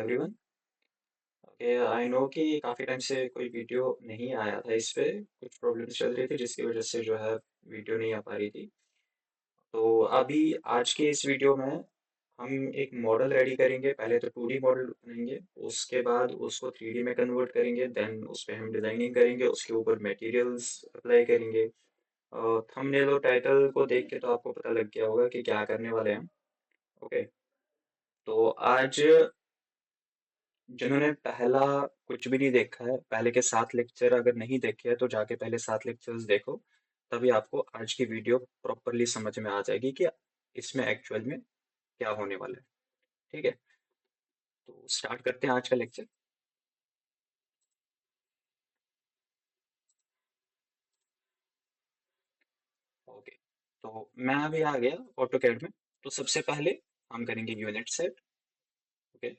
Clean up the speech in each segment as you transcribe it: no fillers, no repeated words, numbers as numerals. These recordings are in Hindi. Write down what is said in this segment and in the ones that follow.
एवरीवन। ओके, आई नो कि काफ़ी टाइम से कोई वीडियो नहीं आया था। इस पे कुछ प्रॉब्लम्स चल रही थी जिसकी वजह से जो है वीडियो नहीं आ पा रही थी। तो अभी आज के इस वीडियो में हम एक मॉडल रेडी करेंगे। पहले तो 2D मॉडल बनाएंगे, उसके बाद उसको 3D में कन्वर्ट करेंगे, देन उस पे हम डिजाइनिंग करेंगे, उसके ऊपर मटेरियल्स अप्लाई करेंगे। थंबनेल और टाइटल को देख के तो आपको पता लग गया होगा कि क्या करने वाले हैं। ओके, तो आज जिन्होंने पहला कुछ भी नहीं देखा है, पहले के 7 लेक्चर अगर नहीं देखे हैं तो जाके पहले 7 लेक्चर्स देखो। तभी आपको आज की वीडियो प्रॉपरली समझ में आ जाएगी कि इसमें एक्चुअल में क्या होने वाला है। ठीक है, तो स्टार्ट करते हैं आज का लेक्चर। ओके, तो मैं अभी आ गया ऑटोकैड में। तो सबसे पहले हम करेंगे यूनिट सेट। ओके,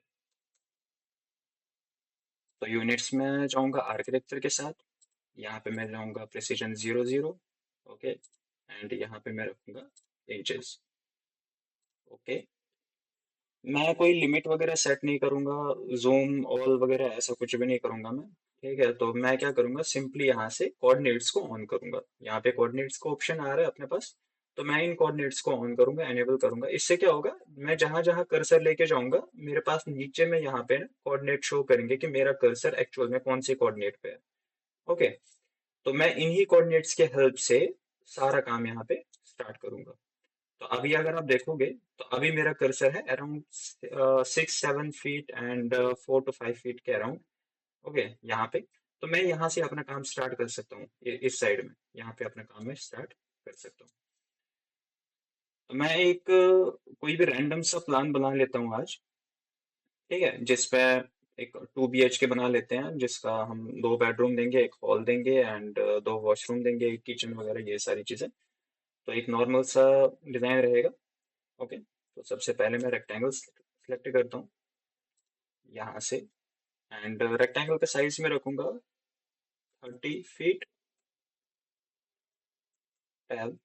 तो यूनिट्स में जाऊंगा आर्किटेक्चर के साथ। यहाँ पे मैं जाऊंगा प्रिसीजन 00। ओके, एंड यहाँ पे मैं रखूंगा इंचेस। ओके, मैं कोई लिमिट वगैरह सेट नहीं करूंगा, जूम ऑल वगैरह ऐसा कुछ भी नहीं करूंगा मैं। ठीक है, तो मैं क्या करूंगा, सिंपली यहाँ से कोऑर्डिनेट्स को ऑन करूंगा। यहाँ पे कोऑर्डिनेट्स का ऑप्शन आ रहा है अपने पास, तो मैं इन कोऑर्डिनेट्स को ऑन करूंगा, एनेबल करूंगा। इससे क्या होगा, मैं जहां जहां कर्सर लेके जाऊंगा मेरे पास नीचे में यहाँ पे कोऑर्डिनेट शो करेंगे कि मेरा कर्सर एक्चुअल में कौन से कोऑर्डिनेट पे है। ओके, तो मैं इन्हीं कोऑर्डिनेट्स के हेल्प से सारा काम यहाँ पे स्टार्ट करूंगा। तो अभी अगर आप देखोगे तो अभी मेरा कर्सर है around 6-7 feet and 4 to 5 feet के अराउंड। ओके, यहाँ पे तो मैं यहाँ से अपना काम स्टार्ट कर सकता हूँ। इस साइड में यहाँ पे अपना काम मैं स्टार्ट कर सकता हूँ। तो मैं एक कोई भी रैंडम सा प्लान बना लेता हूँ आज। ठीक है, जिसपे एक 2 BHK बना लेते हैं, जिसका हम 2 बेडरूम देंगे, एक हॉल देंगे एंड 2 वॉशरूम देंगे, एक किचन वगैरह, ये सारी चीजें। तो एक नॉर्मल सा डिजाइन रहेगा। ओके, तो सबसे पहले मैं रेक्टेंगल सेलेक्ट करता हूँ यहाँ से, एंड रेक्टेंगल का साइज में रखूंगा 30 फीट, टेल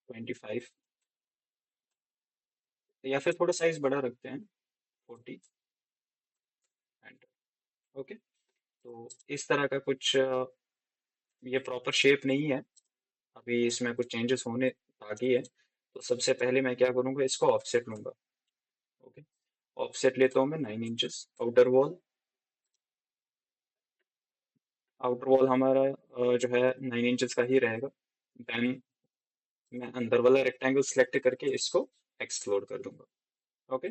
25, या फिर थोड़ा साइज बड़ा रखते हैं, 40 एंड। ओके, तो इस तरह का कुछ ये प्रॉपर शेप नहीं है, अभी इसमें कुछ चेंजेस होने बाकी है। तो सबसे पहले मैं क्या करूंगा, इसको ऑफसेट लूंगा। ओके, ऑफसेट लेता हूँ मैं 9 इंचेस। आउटर वॉल हमारा जो है 9 इंचेस का ही रहेगा। देन मैं अंदर वाला रेक्टेंगल सिलेक्ट करके इसको एक्सप्लोर कर दूंगा। ओके,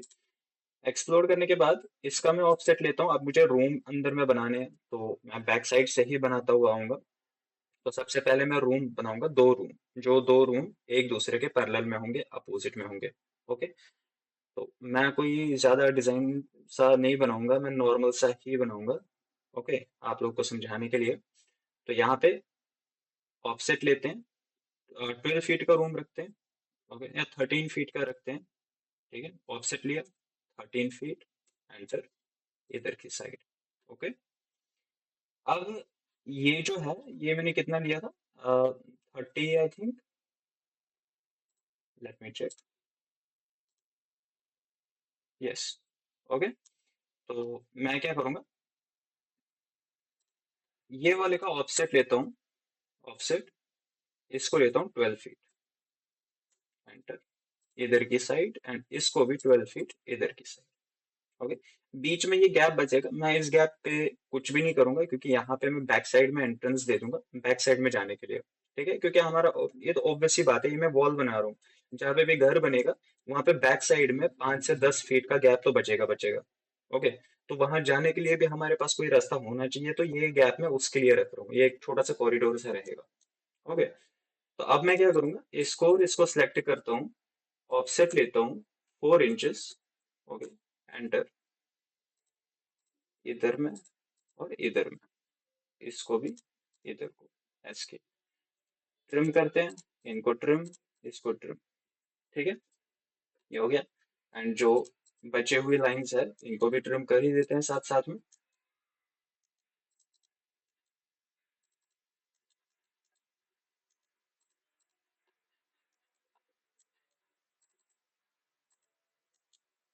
एक्सप्लोर करने के बाद इसका मैं ऑफसेट लेता हूँ। अब मुझे रूम अंदर में बनाने हैं, तो मैं बैक साइड से ही बनाता हुआ आऊंगा। तो सबसे पहले मैं रूम बनाऊंगा, 2 रूम। जो 2 रूम एक दूसरे के पैरेलल में होंगे, अपोजिट में होंगे। ओके, तो मैं कोई ज्यादा डिजाइन सा नहीं बनाऊंगा, मैं नॉर्मल सा ही बनाऊंगा। ओके, आप लोग को समझाने के लिए। तो यहाँ पे ऑफसेट लेते हैं, 12 फीट का रूम रखते हैं। ओके, या 13 फीट का रखते हैं। ठीक है, ऑफसेट लिया 13 फीट, एंटर इधर की साइड। ओके, अब ये जो है, ये मैंने कितना लिया था, 30 I think. Let me check. Yes. Okay, तो मैं क्या करूंगा, ये वाले का ऑफसेट लेता हूँ। ऑफसेट इसको लेता हूँ 12 फीट, एंटर इधर की साइड, एंड इसको भी 12 फीट इधर की साइड। ओके, बीच में ये गैप बचेगा, मैं इस गैप पे कुछ भी नहीं करूंगा, क्योंकि यहाँ पे मैं बैक साइड में एंट्रेंस दे दूंगा, बैक साइड में जाने के लिए। ठीक है, क्योंकि हमारा ये तो ऑब्वियस सी बात है, ये मैं वॉल बना रहा हूँ। जहाँ पे भी घर बनेगा वहां पे बैक साइड में 5 से 10 फीट का गैप तो बचेगा बचेगा। ओके, तो वहां जाने के लिए भी हमारे पास कोई रास्ता होना चाहिए, तो ये गैप मैं उसके लिए रख रहा हूँ, ये एक छोटा सा कॉरिडोर सा रहेगा। ओके, तो अब मैं क्या करूंगा, इसको और इसको सिलेक्ट करता हूँ, ऑफसेट लेता हूँ 4 इंचेस। ओके, एंटर इधर में और इधर में, इसको भी इधर को ऐसे ट्रिम करते हैं, इनको ट्रिम, इसको ट्रिम। ठीक है, ये हो गया। एंड जो बचे हुए लाइंस है इनको भी ट्रिम कर ही देते हैं साथ साथ में।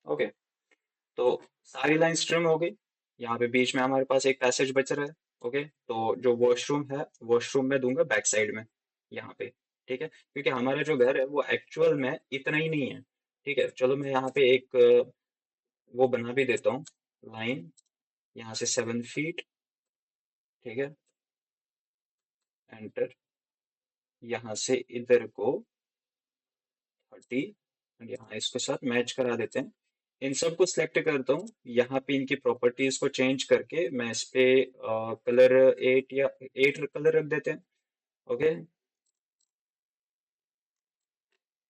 ओके, तो सारी लाइंस ट्रिम हो गई। यहाँ पे बीच में हमारे पास एक पैसेज बच रहा है। ओके, तो जो वॉशरूम है, वॉशरूम में दूंगा बैक साइड में, यहाँ पे। ठीक है, क्योंकि हमारा जो घर है वो एक्चुअल में इतना ही नहीं है। ठीक है, चलो मैं यहाँ पे एक वो बना भी देता हूँ, लाइन, यहाँ से 7 फीट। ठीक है, एंटर। यहाँ से इधर को 30, और यहाँ इसके साथ मैच करा देते हैं। इन सबको सिलेक्ट करता हूँ, यहाँ पे इनकी प्रॉपर्टीज को चेंज करके मैं इस पे कलर 8 या 8 कलर रख देते हैं। ओके,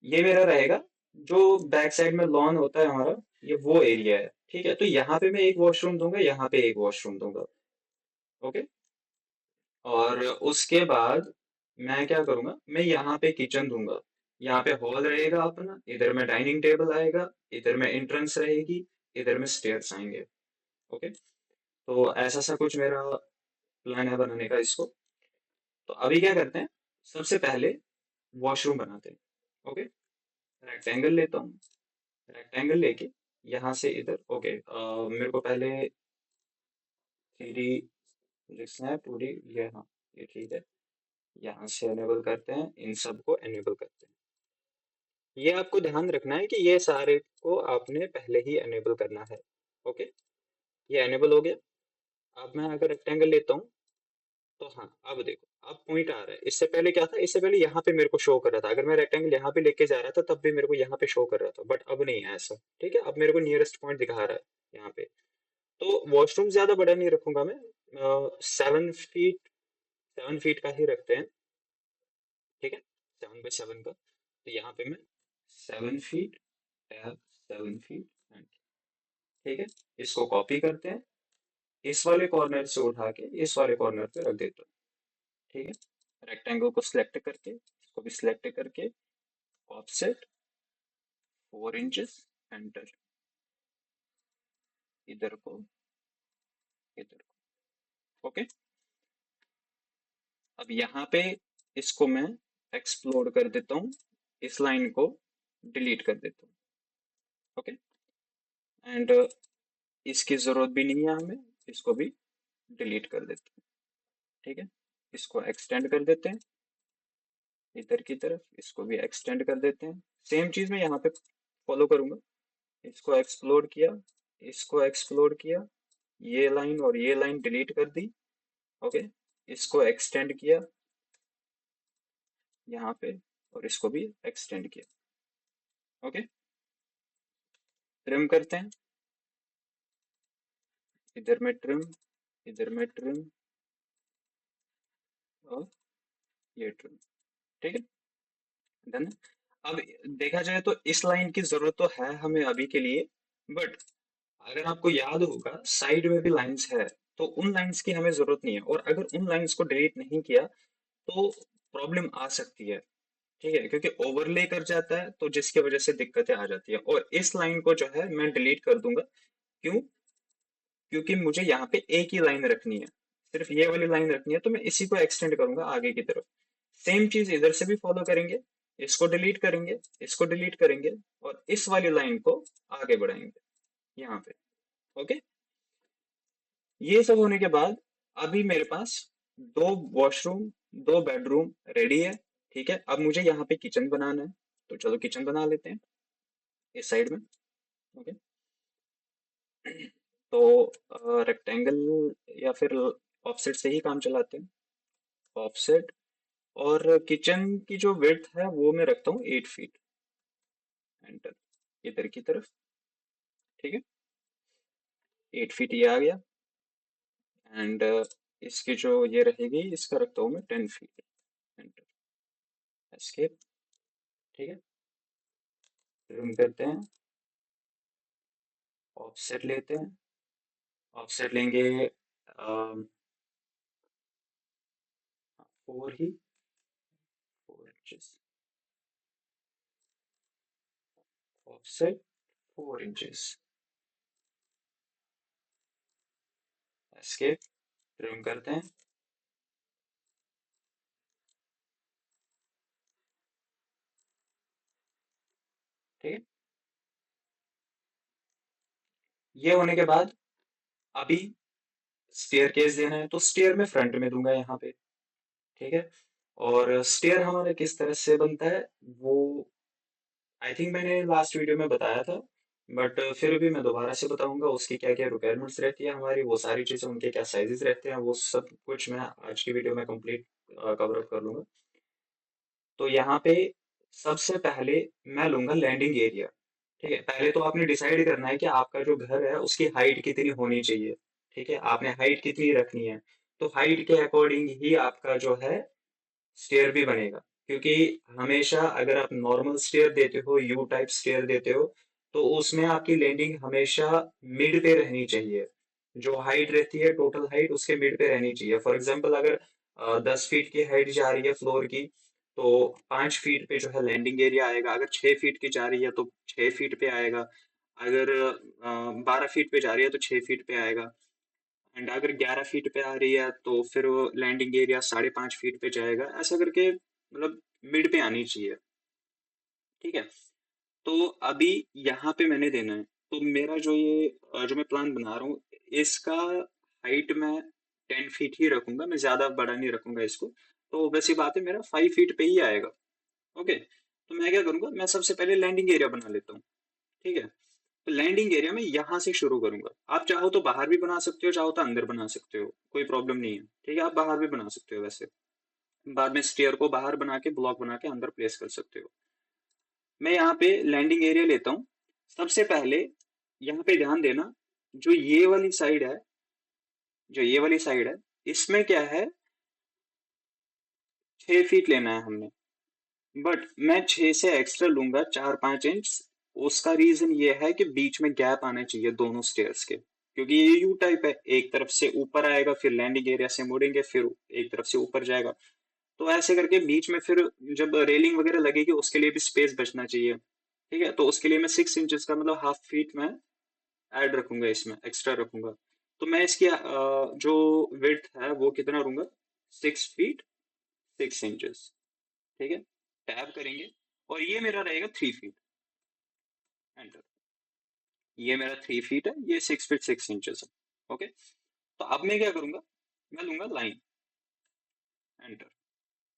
ये मेरा रहेगा जो बैक साइड में लॉन होता है हमारा, ये वो एरिया है। ठीक है, तो यहाँ पे मैं एक वॉशरूम दूंगा, यहाँ पे एक वॉशरूम दूंगा। ओके, और उसके बाद मैं क्या करूंगा, मैं यहाँ पे किचन दूंगा। यहाँ पे हॉल रहेगा अपना, इधर में डाइनिंग टेबल आएगा, इधर में एंट्रेंस रहेगी, इधर में स्टेयर्स आएंगे। ओके, तो ऐसा सा कुछ मेरा प्लान है बनाने का इसको। तो अभी क्या करते हैं, सबसे पहले वॉशरूम बनाते हैं। ओके, रेक्टेंगल लेता हूँ, रेक्टेंगल लेके यहाँ से इधर। ओके, मेरे को पहले 3D लिखना है पूरी, ये, हाँ, ये ठीक है। यहाँ से एनेबल करते हैं, इन सबको एनेबल करते हैं। ये आपको ध्यान रखना है कि ये सारे को आपने पहले ही एनेबल करना है। ओके, ये एनेबल हो गया। अब मैं अगर रेक्टेंगल लेता हूँ, तो हाँ, अब देखो, अब पॉइंट आ रहा है। इससे पहले क्या था, इससे पहले यहाँ पे मेरे को शो कर रहा था, अगर मैं रेक्टेंगल यहाँ पे लेके जा रहा था तब भी मेरे को यहाँ पे शो कर रहा था, बट अब नहीं है ऐसा। ठीक है, अब मेरे को नियरेस्ट पॉइंट दिखा रहा है यहाँ पे। तो वॉशरूम ज्यादा बड़ा नहीं रखूंगा मैं, 7 फीट, 7 फीट का ही रखते हैं। ठीक है, 7 बाय 7 का। तो यहाँ पे मैं 7 फीट, 7 फीट। ठीक है, इसको कॉपी करते हैं, इस वाले कॉर्नर से उठा के इस वाले कॉर्नर पे रख देते हैं। ठीक है, रेक्टेंगल को सिलेक्ट करके, इसको भी सिलेक्ट करके, ऑफसेट 4 इंचेस, एंटर। इधर को, इधर को। ओके, अब यहाँ पे इसको मैं एक्सप्लोड कर देता हूँ, इस लाइन को डिलीट कर देता हूँ। ओके, एंड इसकी जरूरत भी नहीं है हमें, इसको भी डिलीट कर देते हैं। ठीक है, इसको एक्सटेंड कर देते हैं इधर की तरफ, इसको भी एक्सटेंड कर देते हैं। सेम चीज मैं यहाँ पे फॉलो करूंगा। इसको एक्सप्लोर किया, इसको एक्सप्लोर किया, ये लाइन और ये लाइन डिलीट कर दी। ओके, इसको एक्सटेंड किया यहाँ पे, और इसको भी एक्सटेंड किया। ओके, ट्रिम करते हैं, इधर में ट्रिम, इधर में ट्रिम, और ये ट्रिम। ठीक है, डन है। अब देखा जाए तो इस लाइन की जरूरत तो है हमें अभी के लिए, बट अगर आपको याद होगा साइड में भी लाइंस है, तो उन लाइंस की हमें जरूरत नहीं है, और अगर उन लाइंस को डिलीट नहीं किया तो प्रॉब्लम आ सकती है। ठीक है, क्योंकि ओवरले कर जाता है, तो जिसकी वजह से दिक्कतें आ जाती है। और इस लाइन को जो है मैं डिलीट कर दूंगा। क्यों? क्योंकि मुझे यहाँ पे एक ही लाइन रखनी है, सिर्फ ये वाली लाइन रखनी है, तो मैं इसी को एक्सटेंड करूंगा आगे की तरफ। सेम चीज इधर से भी फॉलो करेंगे, इसको डिलीट करेंगे, इसको डिलीट करेंगे, और इस वाली लाइन को आगे बढ़ाएंगे यहाँ पे। ओके, ये सब होने के बाद अभी मेरे पास 2 वॉशरूम, 2 बेडरूम रेडी है। ठीक है, अब मुझे यहाँ पे किचन बनाना है, तो चलो किचन बना लेते हैं इस साइड में। ओके, तो रेक्टेंगल या फिर ऑफसेट से ही काम चलाते हैं। ऑफसेट, और किचन की जो विड्थ है वो मैं रखता हूँ 8 फीट, एंटर, इधर की तरफ। ठीक है, 8 फीट ये आ गया, एंड इसकी जो ये रहेगी इसका रखता हूँ मैं 10 फीट, एंटर, एस्केप। ठीक है, रिमूव करते हैं, ऑफसेट लेते हैं, ऑफसेट लेंगे 4 ही 4 inches, offset 4 inches, escape, remove करते हैं। ठीक है, ये होने के बाद अभी स्टेयर केस देना है, तो स्टेयर में फ्रंट में दूंगा यहाँ पे। ठीक है। और स्टेयर हमारा किस तरह से बनता है वो आई थिंक मैंने लास्ट वीडियो में बताया था, बट फिर भी मैं दोबारा से बताऊंगा उसकी क्या क्या रिक्वायरमेंट्स रहती है हमारी, वो सारी चीजें, उनके क्या साइजेस रहते हैं, वो सब कुछ मैं आज की वीडियो में कंप्लीट कवर अप कर लूंगा। तो यहाँ पे सबसे पहले मैं लूंगा लैंडिंग एरिया। ठीक है, पहले तो आपने डिसाइड करना है कि आपका जो घर है उसकी हाइट कितनी होनी चाहिए। ठीक है, आपने हाइट कितनी रखनी है, तो हाइट के अकॉर्डिंग ही आपका जो है स्टेयर भी बनेगा। क्योंकि हमेशा अगर आप नॉर्मल स्टेयर देते हो, यू टाइप स्टेयर देते हो, तो उसमें आपकी लैंडिंग हमेशा मिड पे रहनी चाहिए। जो हाइट रहती है, टोटल हाइट उसके मिड पे रहनी चाहिए। फॉर एग्जांपल अगर 10 फीट की हाइट जा रही है फ्लोर की, तो 5 फीट पे जो है लैंडिंग एरिया आएगा। अगर 6 फीट की जा रही है तो 6 फीट पे आएगा। अगर 12 फीट पे जा रही है तो 6 फीट पे आएगा। एंड अगर 11 फीट पे आ रही है तो फिर वो लैंडिंग एरिया 5.5 फीट पे जाएगा, ऐसा करके मतलब मिड पे आनी चाहिए। ठीक है। तो अभी यहाँ पे मैंने देना है, तो मेरा जो ये जो मैं प्लान बना रहा हूँ, इसका हाइट मैं 10 फीट ही रखूंगा, मैं ज्यादा बड़ा नहीं रखूंगा इसको। तो वैसी बात है, मेरा 5 फीट पे ही आएगा। ओके, तो मैं क्या करूंगा, मैं सबसे पहले लैंडिंग एरिया बना लेता हूँ। ठीक है, तो लैंडिंग एरिया में यहाँ से शुरू करूंगा। आप चाहो तो बाहर भी बना सकते हो, चाहो तो अंदर बना सकते हो, कोई प्रॉब्लम नहीं है। ठीक है, आप बाहर भी बना सकते हो वैसे, बाद में स्टेयर को बाहर बना के ब्लॉक बना के अंदर प्लेस कर सकते हो। मैं यहाँ पे लैंडिंग एरिया लेता हूँ। सबसे पहले यहाँ पे ध्यान देना, जो ये वाली साइड है, जो ये वाली साइड है, इसमें क्या है, 6 फीट लेना है हमने। बट मैं 6 से एक्स्ट्रा लूंगा, 4-5 इंच। उसका रीजन ये है कि बीच में गैप आना चाहिए दोनों स्टेयर्स के, क्योंकि ये यू टाइप है, एक तरफ से ऊपर आएगा, फिर लैंडिंग एरिया से मुड़ेंगे, फिर एक तरफ से ऊपर जाएगा। तो ऐसे करके बीच में फिर जब रेलिंग वगैरह लगेगी उसके लिए भी स्पेस बचना चाहिए। ठीक है, तो उसके लिए मैं 6 इंचेस का मतलब हाफ फीट में ऐड रखूंगा, इसमें एक्स्ट्रा रखूंगा। तो मैं इसकी जो विड्थ है वो कितना रहूंगा, 6 फीट 6 इंचेस। ठीक है, टैब करेंगे और ये मेरा रहेगा 3 फीट। एंटर। ये मेरा 3 फीट है, ये 6 फीट 6 इंचेस है। ओके, तो अब मैं क्या करूंगा, मैं लूंगा लाइन। एंटर।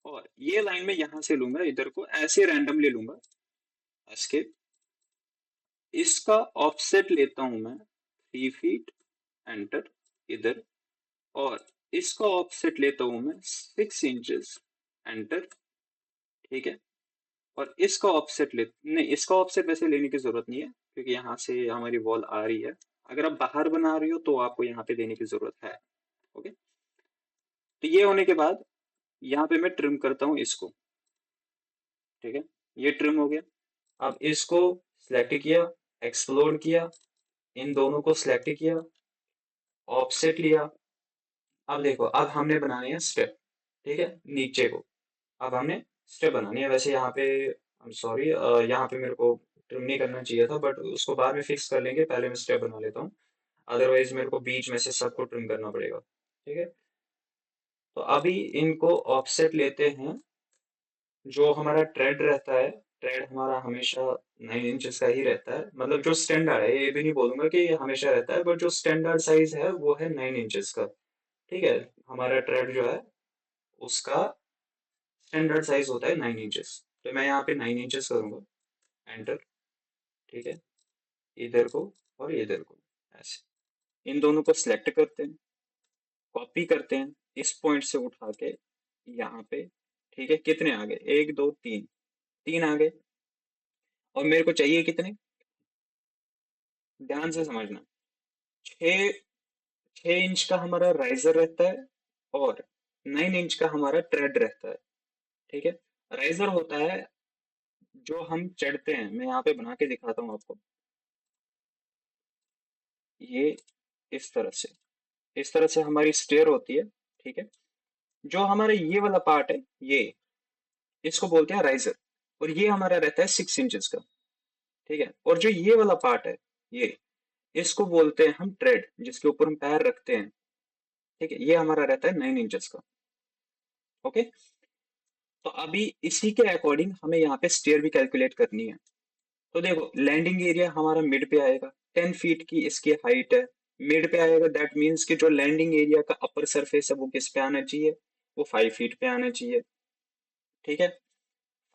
और ये लाइन में यहां से लूंगा, इधर को ऐसे रैंडमली लूंगा। एस्केप। इसका ऑफसेट लेता हूं मैं 3 फीट। एंटर। इधर। और इसका ऑफसेट लेता हूं मैं 6 इंचेस। एंटर। ठीक है, और इसका ऑफसेट ले, नहीं इसका ऑफसेट वैसे लेने की जरूरत नहीं है, क्योंकि यहाँ से हमारी वॉल आ रही है। अगर आप बाहर बना रही हो तो आपको यहाँ पे देने की जरूरत है। ओके, तो ये होने के बाद यहाँ पे मैं ट्रिम करता हूँ इसको। ठीक है, ये ट्रिम हो गया। अब इसको सिलेक्ट किया, एक्सप्लोर किया, इन दोनों को सिलेक्ट किया, ऑफसेट लिया। अब देखो, अब हमने बनाने हैं स्टेप। ठीक है, नीचे को अब हमने स्टेप बनानी है। वैसे यहाँ पे आई एम सॉरी, यहाँ पे मेरे को ट्रिम नहीं करना चाहिए था, बट उसको बाद में फिक्स कर लेंगे, पहले मैं स्टेप बना लेता हूँ। अदरवाइज मेरे को बीच में से सबको ट्रिम करना पड़ेगा। ठीक है, तो अभी इनको ऑफसेट लेते हैं। जो हमारा ट्रेड रहता है, ट्रेड हमारा हमेशा 9 इंचेस का ही रहता है। मतलब जो स्टैंडर्ड है, ये भी नहीं बोलूंगा कि ये हमेशा रहता है, बट जो स्टैंडर्ड साइज है वो है 9 इंचेस का। ठीक है, हमारा ट्रेड जो है उसका स्टैंडर्ड साइज होता है 9 इंचेस। तो मैं यहाँ पे 9 इंचेस करूंगा। एंटर। ठीक है, इधर को और इधर को ऐसे इन दोनों को सिलेक्ट करते हैं, कॉपी करते हैं, इस पॉइंट से उठा के यहाँ पे। ठीक है, कितने आ गए, 1 2 3, 3 आ गए। और मेरे को चाहिए कितने, ध्यान से समझना। 6 6 इंच का हमारा राइजर रहता है, और 9 इंच का हमारा ट्रेड रहता है। ठीक है, राइजर होता है जो हम चढ़ते हैं, मैं यहाँ पे बना के दिखाता हूँ आपको। ये इस तरह से, इस तरह से हमारी स्टेयर होती है। ठीक है, जो हमारा ये वाला पार्ट है, ये इसको बोलते हैं राइजर, और ये हमारा रहता है 6 इंचेस का। ठीक है, और जो ये वाला पार्ट है, ये इसको बोलते हैं हम ट्रेड, जिसके ऊपर हम पैर रखते हैं। ठीक है, ये हमारा रहता है 9 इंचेस का। ओके, तो अभी इसी के अकॉर्डिंग हमें यहाँ पे स्टेयर भी कैलकुलेट करनी है। तो देखो, लैंडिंग एरिया हमारा मिड पे आएगा। 10 फीट की इसकी हाइट है, मिड पे आएगा, दैट मीन्स कि जो लैंडिंग एरिया का अपर सरफेस है वो किस पे आना चाहिए, वो 5 फीट पे आना चाहिए। ठीक है,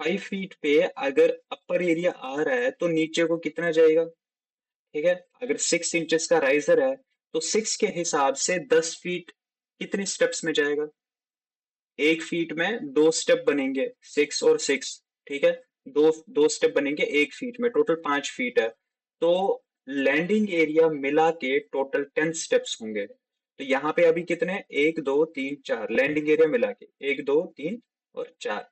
5 फीट पे अगर अपर एरिया आ रहा है तो नीचे को कितना जाएगा। ठीक है, अगर 6 इंचेस का राइजर है तो 6 के हिसाब से 10 फीट कितने स्टेप्स में जाएगा, 1 फीट में 2 स्टेप बनेंगे, 6 और 6। ठीक है, दो दो स्टेप बनेंगे 1 फीट में, टोटल 5 फीट है। तो लैंडिंग एरिया मिला के टोटल 10 स्टेप्स होंगे। तो यहाँ पे अभी कितने, 1 2 3 4 लैंडिंग एरिया मिला के 1 2 3 और 4।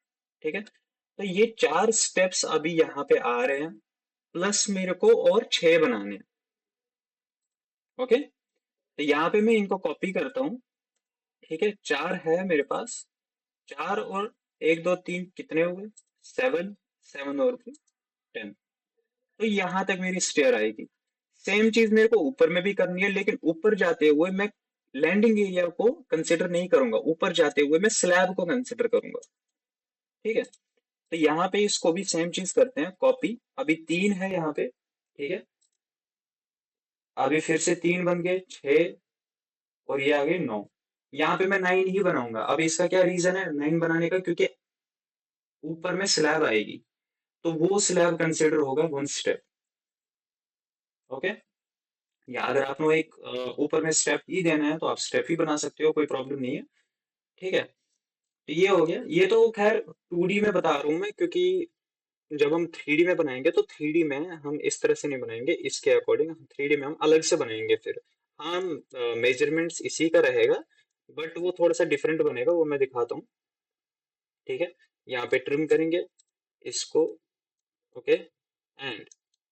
ठीक है, तो ये 4 स्टेप्स अभी यहाँ पे आ रहे हैं, प्लस मेरे को और 6 बनाने हैं। ओके, तो यहाँ पे मैं इनको कॉपी करता हूँ। ठीक है, 4 है मेरे पास, 4 और 1 2 3 कितने हुए, 7, 7 और 3 10। तो यहां तक मेरी स्टेयर आएगी। सेम चीज मेरे को ऊपर में भी करनी है, लेकिन ऊपर जाते हुए मैं लैंडिंग एरिया को कंसिडर नहीं करूंगा, ऊपर जाते हुए मैं स्लैब को कंसिडर करूंगा। ठीक है, तो यहाँ पे इसको भी सेम चीज करते हैं, कॉपी। अभी 3 है यहाँ पे। ठीक है, अभी फिर से 3 बन गए, 6, और ये आ गए 9। यहाँ पे मैं 9 ही बनाऊंगा। अब इसका क्या रीजन है 9 बनाने का, क्योंकि ऊपर में स्लैब आएगी, तो वो स्लैब कंसिडर होगा 1 स्टेप। ओके, या अगर आपको एक ऊपर में स्टेप ही देना है तो आप स्टेप ही बना सकते हो, कोई प्रॉब्लम नहीं है। ठीक है, तो ये हो गया। ये तो खैर 2D में बता रहा हूँ मैं, क्योंकि जब हम 3D में बनाएंगे तो 3D में हम इस तरह से नहीं बनाएंगे, इसके अकॉर्डिंग 3D में हम अलग से बनाएंगे फिर। हाँ, मेजरमेंट्स इसी का रहेगा, बट वो थोड़ा सा डिफरेंट बनेगा, वो मैं दिखाता हूँ। ठीक है, यहाँ पे ट्रिम करेंगे इसको। ओके, एंड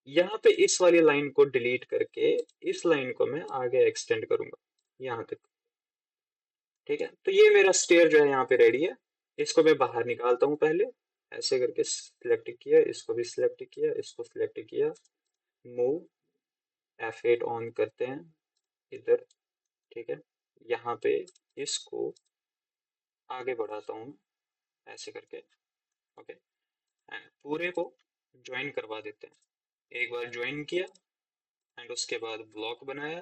यहाँ पे इस वाली लाइन को डिलीट करके इस लाइन को मैं आगे एक्सटेंड करूंगा यहाँ तक। ठीक है, तो ये मेरा स्टेयर जो है यहाँ पे रेडी है। इसको मैं बाहर निकालता हूँ पहले, ऐसे करके सिलेक्ट किया, इसको भी सिलेक्ट किया, इसको सिलेक्ट किया, मूव F8 ऑन करते हैं इधर। ठीक है, यहाँ पे इसको आगे बढ़ाता हूँ ऐसे करके। ओके, एंड पूरे को ज्वाइन करवा देते हैं। एक बार ज्वाइन किया एंड उसके बाद ब्लॉक बनाया,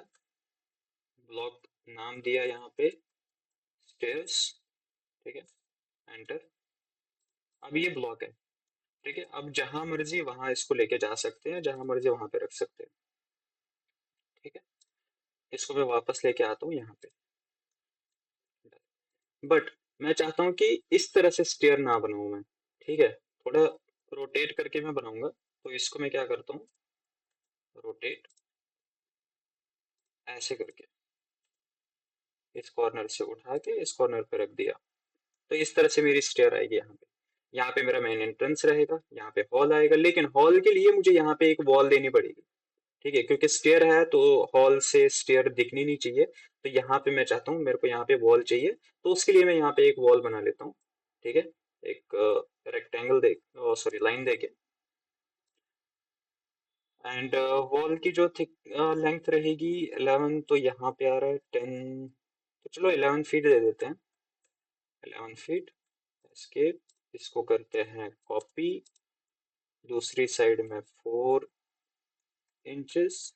ब्लॉक नाम दिया यहाँ पे स्टेयर्स। ठीक है, एंटर। अब ये ब्लॉक है। ठीक है, अब जहां मर्जी वहां इसको लेके जा सकते हैं, जहां मर्जी वहां पे रख सकते हैं। ठीक है, इसको मैं वापस लेके आता हूँ यहाँ पे। बट मैं चाहता हूँ कि इस तरह से स्टेयर ना बनाऊं मैं। ठीक है, थोड़ा रोटेट करके मैं बनाऊंगा, तो इसको मैं क्या करता हूँ, रोटेट ऐसे करके इस कॉर्नर से उठा के इस कॉर्नर पे रख दिया। तो इस तरह से मेरी स्टेयर आएगी यहाँ पे। यहाँ पे मेरा मेन एंट्रेंस रहेगा, यहाँ पे हॉल आएगा, लेकिन हॉल के लिए मुझे यहाँ पे एक वॉल देनी पड़ेगी। ठीक है, क्योंकि स्टेयर है तो हॉल से स्टेयर दिखनी नहीं चाहिए। तो यहाँ पे मैं चाहता हूँ मेरे को यहाँ पे वॉल चाहिए, तो उसके लिए मैं यहाँ पे एक वॉल बना लेता हूँ। ठीक है, एक रेक्टेंगल दे, सॉरी लाइन दे के, एंड वॉल की जो थिक लेंथ रहेगी 11, तो यहाँ पे आ रहा है 10, तो चलो 11 फीट दे देते हैं, 11 फीट। एस्केप, इसको करते हैं कॉपी, दूसरी साइड में 4 इंचेस,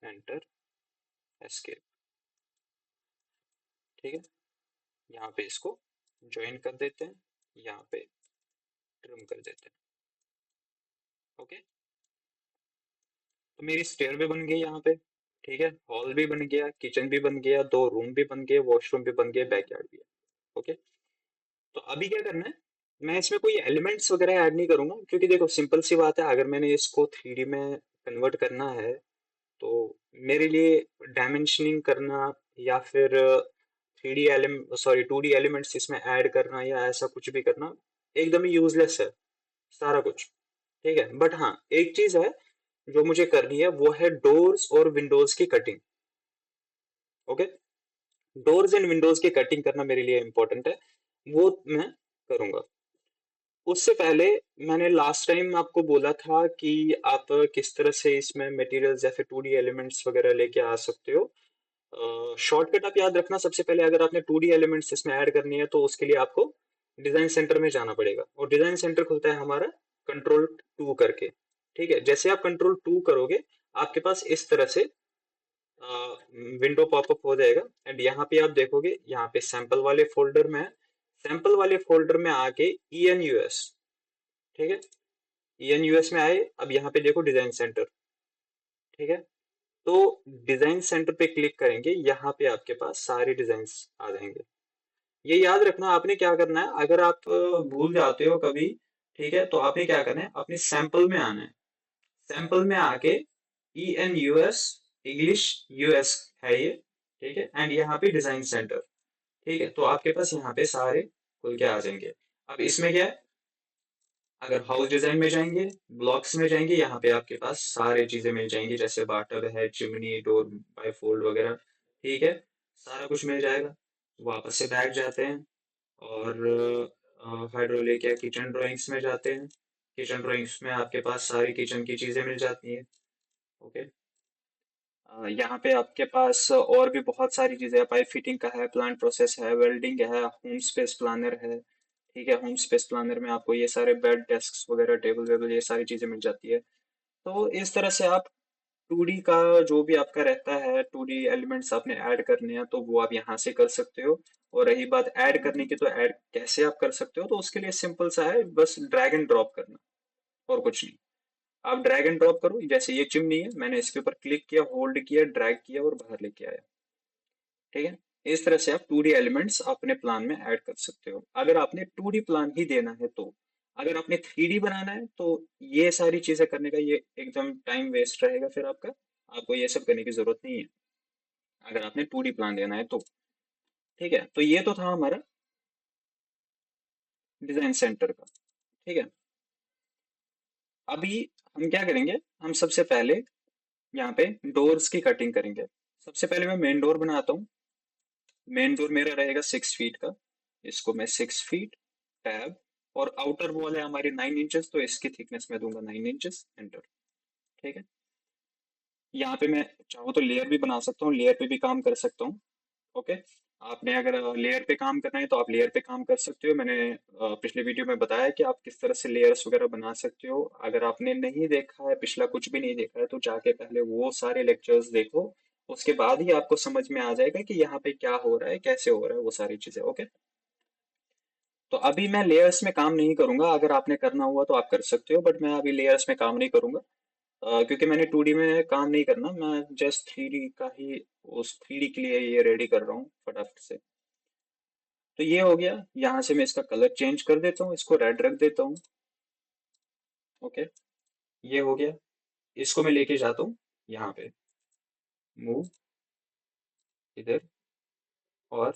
एंटर, एस्केप। ठीक है, यहाँ पे इसको ज्वाइन कर देते हैं, यहाँ पे ट्रिम कर देते हैं। ओके, तो मेरी स्टेयर भी बन गई यहाँ पे। ठीक है, हॉल भी बन गया, किचन भी बन गया, 2 रूम भी बन गए, वॉशरूम भी बन गए, बैकयार्ड भी है। ओके, तो अभी क्या करना है, मैं इसमें कोई एलिमेंट्स वगैरह ऐड नहीं करूंगा, क्योंकि देखो सिंपल सी बात है, अगर मैंने इसको 3D में कन्वर्ट करना है तो मेरे लिए डायमेंशनिंग करना या फिर 3D element, sorry 2D elements इसमें ऐड करना या ऐसा कुछ भी करना एकदम ही यूजलेस है सारा कुछ। ठीक है, बट हाँ एक चीज है जो मुझे करनी है, वो है डोर्स और विंडोज की cutting. Okay, doors and Windows की कटिंग करना मेरे लिए इंपॉर्टेंट है, वो मैं करूंगा। उससे पहले मैंने लास्ट टाइम आपको बोला था कि आप किस तरह से इसमें मटेरियल्स या फिर 2D एलिमेंट्स वगैरह लेके आ सकते हो। शॉर्टकट आप याद रखना, सबसे पहले अगर आपने 2D एलिमेंट्स इसमें ऐड करनी है तो उसके लिए आपको डिजाइन सेंटर में जाना पड़ेगा, और डिजाइन सेंटर खुलता है हमारा कंट्रोल 2 करके। ठीक है, जैसे आप कंट्रोल 2 करोगे आपके पास इस तरह से विंडो पॉपअप हो जाएगा। एंड यहाँ पे आप देखोगे, यहाँ पे सैंपल वाले फोल्डर में है, सैंपल वाले फोल्डर में आके ENUS, ठीक है, ENUS में आए। अब यहाँ पे देखो डिजाइन सेंटर, ठीक है, तो डिजाइन सेंटर पे क्लिक करेंगे, यहाँ पे आपके पास सारे डिजाइन्स आ जाएंगे। ये याद रखना आपने क्या करना है, अगर आप भूल जाते हो कभी, ठीक है, तो आपने क्या करना है, अपने सैंपल में आना है, सैंपल में आके ENUS, इंग्लिश US है ये, ठीक है, एंड यहाँ पे डिजाइन सेंटर, ठीक है, तो आपके पास यहाँ पे सारे खुल के आ जाएंगे। अब इसमें क्या है, अगर हाउस डिजाइन में जाएंगे, ब्लॉक्स में जाएंगे, यहाँ पे आपके पास सारी चीजें मिल जाएंगी, जैसे बाटब है, चिमनी, डोर बाईफोल्ड वगैरह, ठीक है, सारा कुछ मिल जाएगा। वापस से बैक जाते हैं और हाइड्रोलिक या किचन ड्राइंग्स में जाते हैं। किचन ड्राइंग्स में आपके पास सारी किचन की चीजें मिल जाती हैं। ओके, यहाँ पे आपके पास और भी बहुत सारी चीजें हैं, पाइप फिटिंग का है, प्लांट प्रोसेस है, वेल्डिंग है, होम स्पेस प्लानर है, ठीक है, होम स्पेस प्लानर में आपको ये सारे बेड, डेस्क वगैरह, टेबल वेबल, ये सारी चीजें मिल जाती है। तो इस तरह से आप 2D का जो भी आपका रहता है, 2D एलिमेंट्स आपने ऐड करने हैं तो वो आप यहाँ से कर सकते हो। और रही बात ऐड करने की, तो ऐड कैसे आप कर सकते हो, तो उसके लिए सिंपल सा है, बस ड्रैग एंड ड्रॉप करना और कुछ नहीं। आप ड्रैग एंड ड्रॉप करो, जैसे ये चिमनी है, मैंने इसके ऊपर क्लिक किया, होल्ड किया, ड्रैग किया और बाहर लेके आया, ठीक है। इस तरह से आप 2D एलिमेंट्स अपने प्लान में ऐड कर सकते हो, अगर आपने 2D प्लान ही देना है तो। अगर आपने 3D बनाना है तो ये सारी चीजें करने का ये एकदम टाइम वेस्ट रहेगा फिर आपका, आपको ये सब करने की जरूरत नहीं है अगर आपने 2D प्लान देना है तो। ठीक है, तो ये तो था हमारा डिजाइन सेंटर का, ठीक है। अभी हम क्या करेंगे, हम सबसे पहले यहाँ पे डोर्स की कटिंग करेंगे। सबसे पहले मैं मेन डोर बनाता हूँ। मेन डोर मेरा रहेगा 6 फीट का, इसको मैं 6 फीट टैब, और आउटर वॉल है हमारी 9 इंचेस, तो इसकी थिकनेस मैं दूंगा 9 इंचेस, एंटर, ठीक है। यहाँ पे मैं चाहूँ तो लेयर भी बना सकता हूँ, लेयर पे भी काम कर सकता हूँ। ओके, आपने अगर लेयर पे काम करना है तो आप लेयर पे काम कर सकते हो। मैंने पिछले वीडियो में बताया कि आप किस तरह से लेयर्स वगैरह बना सकते हो। अगर आपने नहीं देखा है, पिछला कुछ भी नहीं देखा है, तो जाके पहले वो सारे लेक्चर्स देखो, उसके बाद ही आपको समझ में आ जाएगा कि यहाँ पे क्या हो रहा है, कैसे हो रहा है, वो सारी चीजें। ओके, तो अभी मैं लेयर्स में काम नहीं करूंगा, अगर आपने करना हुआ तो आप कर सकते हो, बट मैं अभी लेयर्स में काम नहीं करूंगा। क्योंकि मैंने 2D में काम नहीं करना, मैं जस्ट 3D का ही, उस 3D के लिए ये रेडी कर रहा हूँ फटाफट से। तो ये हो गया, यहाँ से मैं इसका कलर चेंज कर देता हूँ, इसको रेड रख देता हूँ। ओके, ये हो गया। इसको मैं लेके जाता हूँ यहाँ पे, मूव इधर, और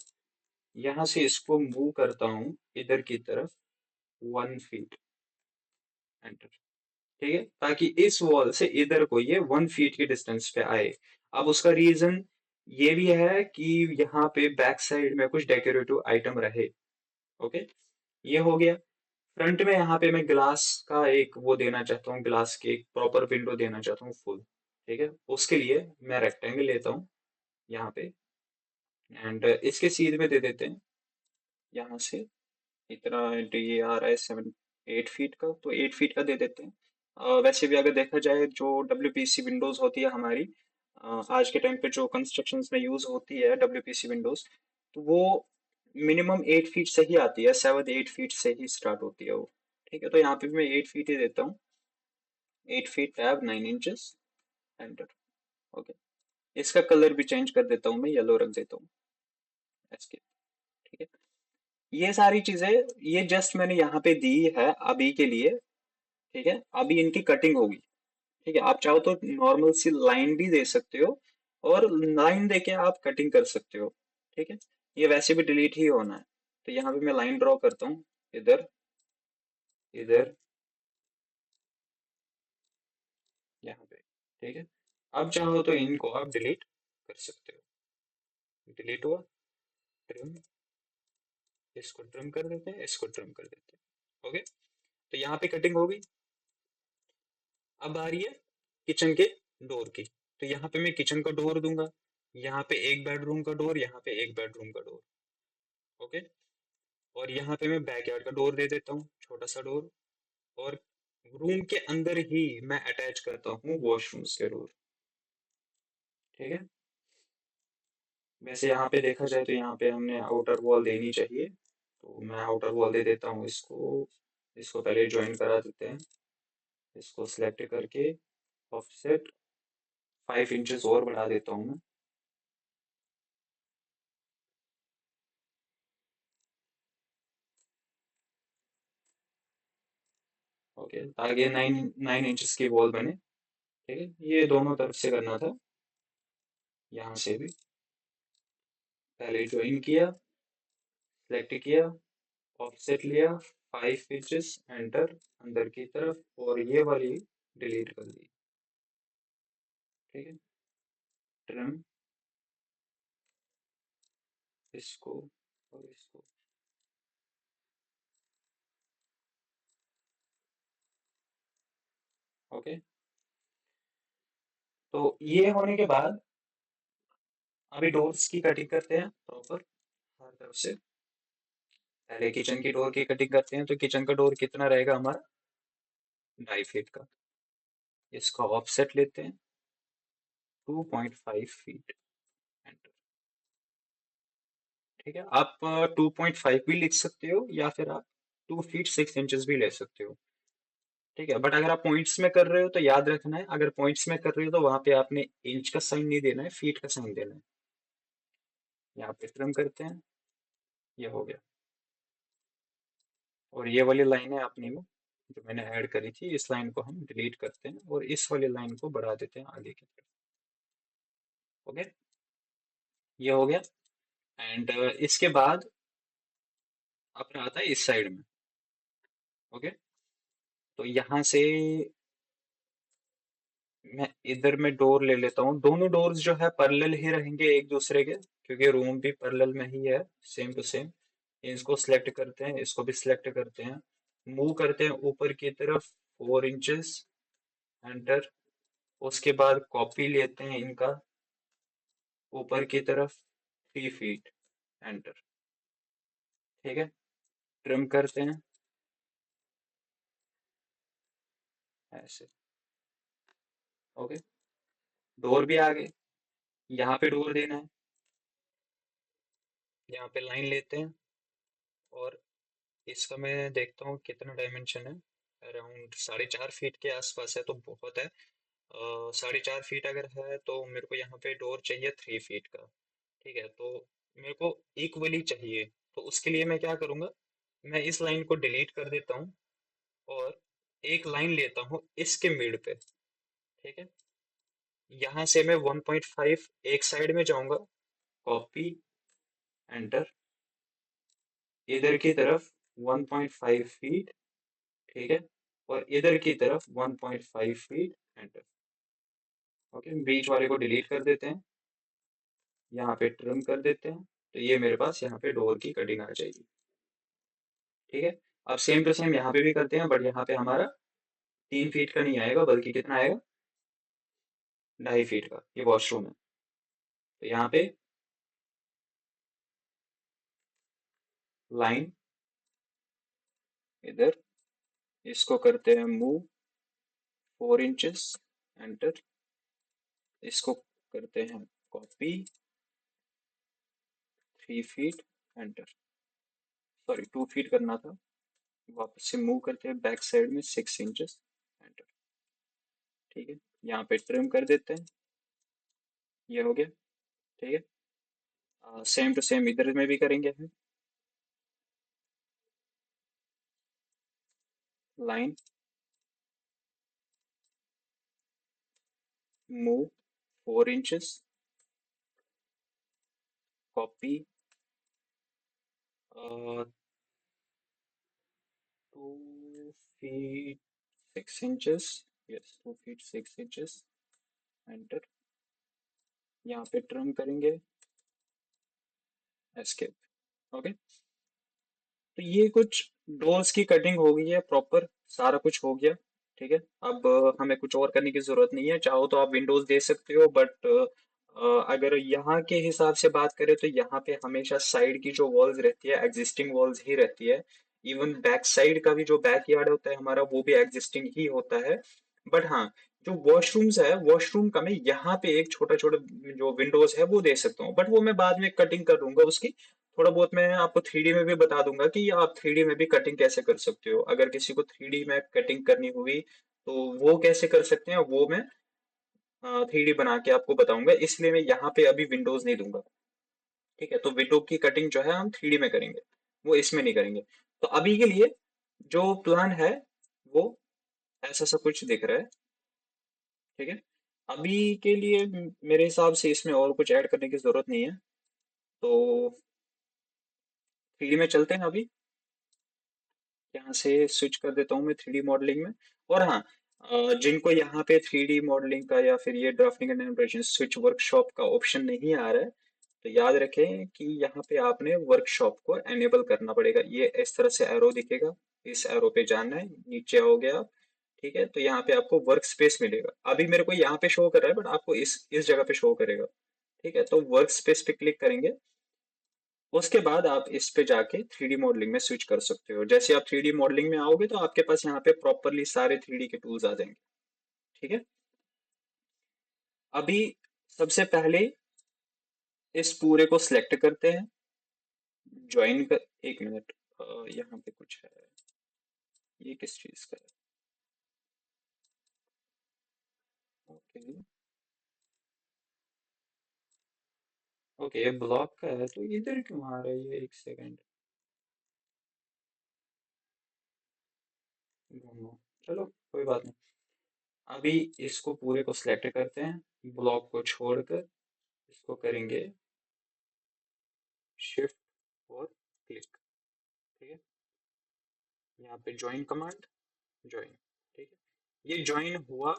यहाँ से इसको मूव करता हूँ इधर की तरफ 1 फीट, एंटर, ठीक है, ताकि इस वॉल से इधर को ये 1 फीट के डिस्टेंस पे आए। अब उसका रीजन ये भी है कि यहाँ पे बैक साइड में कुछ डेकोरेटिव आइटम रहे। ओके, ये हो गया। फ्रंट में यहाँ पे मैं ग्लास का एक वो देना चाहता हूँ, ग्लास की एक प्रॉपर विंडो देना चाहता हूँ फुल, ठीक है। उसके लिए मैं रेक्टेंगल लेता हूँ यहाँ पे, एंड इसके सीध में दे देते हैं यहाँ से, इतना ये आ रहा है 7 8 फीट का, तो 8 फीट का दे देते हैं। वैसे भी अगर देखा जाए, जो WPC विंडोज होती है हमारी, आज के टाइम पे जो कंस्ट्रक्शन में यूज होती है WPC विंडोज, तो वो मिनिमम 8 फीट से ही आती है, 7 8 फीट से ही स्टार्ट होती है वो। ठीक है, तो यहाँ पे भी मैं 8 फीट ही देता हूँ, 8 feet tab 9 inches, enter. Okay, इसका कलर भी चेंज कर देता हूँ, मैं येलो रख देता हूँ, एस्केप, ठीक है। ये सारी चीजें, ये जस्ट मैंने यहाँ पे दी है अभी के लिए, ठीक है। अभी इनकी कटिंग होगी, ठीक है। आप चाहो तो नॉर्मल सी लाइन भी दे सकते हो, और लाइन देके आप कटिंग कर सकते हो, ठीक है। ये वैसे भी डिलीट ही होना है, तो यहाँ पे मैं लाइन ड्रॉ करता हूँ, इधर, इधर, यहाँ पे, ठीक है। अब चाहो तो इनको आप डिलीट कर सकते हो, डिलीट हुआ, ट्रिम, इसको ट्रिम कर देते हैं, इसको ट्रिम कर देते हैं। ओके, तो यहाँ पे कटिंग हो गई। अब आ रही है किचन के डोर की, तो यहाँ पे मैं किचन का डोर दूंगा, यहाँ पे एक बेडरूम का डोर, यहाँ पे एक बेडरूम का डोर। ओके, और यहाँ पे मैं बैकयार्ड का डोर दे देता हूँ, छोटा सा डोर, और रूम के अंदर ही मैं अटैच करता हूँ वॉशरूम्स के डोर। ठीक है। वैसे यहाँ पे देखा जाए तो यहाँ पे हमने आउटर वॉल देनी चाहिए, तो मैं आउटर वॉल दे देता हूँ इसको। इसको पहले ज्वाइन करा देते हैं। इसको सिलेक्ट करके ऑफसेट 5 इंचेस और बढ़ा देता हूँ मैं। ओके, ताकि 9 इंचेस की वॉल बने। ठीक है, ये दोनों तरफ से करना था। यहाँ से भी पहले ज्वाइन किया, सिलेक्ट किया, ऑफसेट लिया 5 इंचेस, एंटर अंदर की तरफ, और ये वाली डिलीट कर दी। ठीक है, ट्रिम इसको और इसको। ओके, तो ये होने के बाद अभी डोर्स की कटिंग करते हैं प्रॉपर हर तरफ से। पहले किचन की डोर की कटिंग करते हैं, तो किचन का डोर कितना रहेगा हमारा, 2.5 फीट का। इसका ऑफसेट लेते हैं 2.5 फीट, एंटर। ठीक है, आप 2.5 भी लिख सकते हो या फिर आप 2 फीट 6 इंचेस भी ले सकते हो। ठीक है, बट अगर आप पॉइंट्स में कर रहे हो तो याद रखना है, अगर पॉइंट्स में कर रहे हो तो वहां पे आपने इंच का साइन नहीं देना है, फीट का साइन देना है। यहाँ पे ट्रिम करते हैं, ये हो गया। और ये वाली लाइन है अपनी में जो मैंने ऐड करी थी, इस लाइन को हम डिलीट करते हैं और इस वाली लाइन को बढ़ा देते हैं आगे की तरफ। ओके, ये हो गया। एंड इसके बाद अपना आता है इस साइड में। ओके, तो यहाँ से मैं इधर में डोर ले लेता हूँ। दोनों डोर्स जो है पैरेलल ही रहेंगे एक दूसरे के, क्योंकि रूम भी पैरेलल में ही है, सेम टू सेम। इसको सिलेक्ट करते हैं, इसको भी सिलेक्ट करते हैं, मूव करते हैं ऊपर की तरफ 4 इंचेस, एंटर। उसके बाद कॉपी लेते हैं इनका ऊपर की तरफ 3 फीट, एंटर। ठीक है, ट्रिम करते हैं ऐसे। ओके, डोर भी आ गए। यहाँ पे डोर देना है, यहाँ पे लाइन लेते हैं, और इसका मैं देखता हूँ कितना डायमेंशन है। अराउंड 4.5 फीट के आसपास है, तो बहुत है। 4.5 फीट अगर है तो मेरे को यहाँ पे डोर चाहिए 3 फीट का। ठीक है, तो मेरे को इक्वली चाहिए। तो उसके लिए मैं क्या करूँगा, मैं इस लाइन को डिलीट कर देता हूँ और एक लाइन लेता हूँ इसके मिड पे। ठीक है, यहाँ से मैं 1.5 एक साइड में जाऊंगा, कॉपी, एंटर, इधर की तरफ 1.5 फीट। ठीक है, और इधर की तरफ 1.5 फीट, एंटर। ओके, बीच वाले को डिलीट कर देते हैं, यहाँ पे ट्रिम कर देते हैं, तो ये मेरे पास यहाँ पे डोर की कटिंग आ जाएगी। ठीक है, अब सेम टू सेम यहाँ पे भी करते हैं, बट यहाँ पे हमारा 3 फीट का नहीं आएगा, बल्कि कितना आएगा, 2.5 फीट का। ये वॉशरूम है, तो यहाँ पे लाइन इधर, इसको करते हैं मूव 4 इंचेस, एंटर। इसको करते हैं copy 3 feet, enter. Sorry, 2 feet करना था। वापस से मूव करते हैं बैक साइड में 6 इंचेस, एंटर। ठीक है, यहाँ पे ट्रिम कर देते हैं, ये हो गया। ठीक है, सेम टू सेम इधर में भी करेंगे हम। Line, move 4 inches, copy 2 feet 6 inches, yes 2 feet 6 inches, enter. यहाँ पे ट्रिम करेंगे, एस्केप। ओके, तो ये कुछ डोर्स की कटिंग हो गई है प्रॉपर, सारा कुछ हो गया। ठीक है, अब हमें कुछ और करने की जरूरत नहीं है। चाहो तो आप विंडोज दे सकते हो, बट अगर यहाँ के हिसाब से बात करें तो यहाँ पे हमेशा साइड की जो वॉल्स रहती है एग्जिस्टिंग वॉल्स ही रहती है। इवन बैक साइड का भी जो बैक यार्ड होता है हमारा वो भी एग्जिस्टिंग ही होता है। बट हाँ, जो वॉशरूम्स है, वॉशरूम का मैं यहाँ पे एक छोटा छोटा जो विंडोज है वो दे सकता हूँ, बट वो मैं बाद में कटिंग कर लूंगा उसकी। थोड़ा बहुत मैं आपको थ्री डी में भी बता दूंगा कि आप थ्री डी में भी कटिंग कैसे कर सकते हो। अगर किसी को थ्री डी में कटिंग करनी हुई तो वो कैसे कर सकते हैं, वो मैं थ्री डी बना के आपको बताऊंगा, इसलिए मैं यहाँ पे अभी विंडोज नहीं दूंगा। ठीक है, तो विंडो की कटिंग जो है हम थ्री डी में करेंगे, वो इसमें नहीं करेंगे। तो अभी के लिए जो प्लान है वो ऐसा सब कुछ दिख रहा है। ठीक है, अभी के लिए मेरे हिसाब से इसमें और कुछ ऐड करने की जरूरत नहीं है। तो थ्री डी में चलते हैं अभी। यहाँ से स्विच कर देता हूँ मैं थ्री डी मॉडलिंग में। और हाँ, जिनको यहाँ पे थ्री डी मॉडलिंग का या फिर ये drafting and animation switch workshop का ऑप्शन नहीं आ रहा है, तो याद रखें कि यहाँ पे आपने वर्कशॉप को एनेबल करना पड़ेगा। ये इस तरह से एरो दिखेगा, इस एरो पे जाना है, नीचे आओगे आप। ठीक है, तो यहाँ पे आपको वर्क स्पेस मिलेगा। अभी मेरे को यहाँ पे शो कर रहा है, बट आपको इस जगह पे शो करेगा। ठीक है, तो वर्क स्पेस पे क्लिक करेंगे। उसके बाद आप इस पे जाके थ्री डी मॉडलिंग में स्विच कर सकते हो। जैसे आप थ्री डी मॉडलिंग में आओगे तो आपके पास यहाँ पे प्रॉपरली सारे थ्री डी के टूल्स आ जाएंगे। ठीक है, अभी सबसे पहले इस पूरे को सिलेक्ट करते हैं, ज्वाइन कर। एक मिनट, यहाँ पे कुछ है, ये किस चीज का है? ओके, ओके, ये ब्लॉक का है तो इधर क्यों आ रहा है ये? एक सेकंड, ढूंढो। चलो कोई बात नहीं। अभी इसको पूरे को सिलेक्ट करते हैं, ब्लॉक को छोड़कर इसको करेंगे शिफ्ट और क्लिक। ठीक है, यहाँ पे ज्वाइन कमांड, ज्वाइन। ठीक है, ये ज्वाइन हुआ।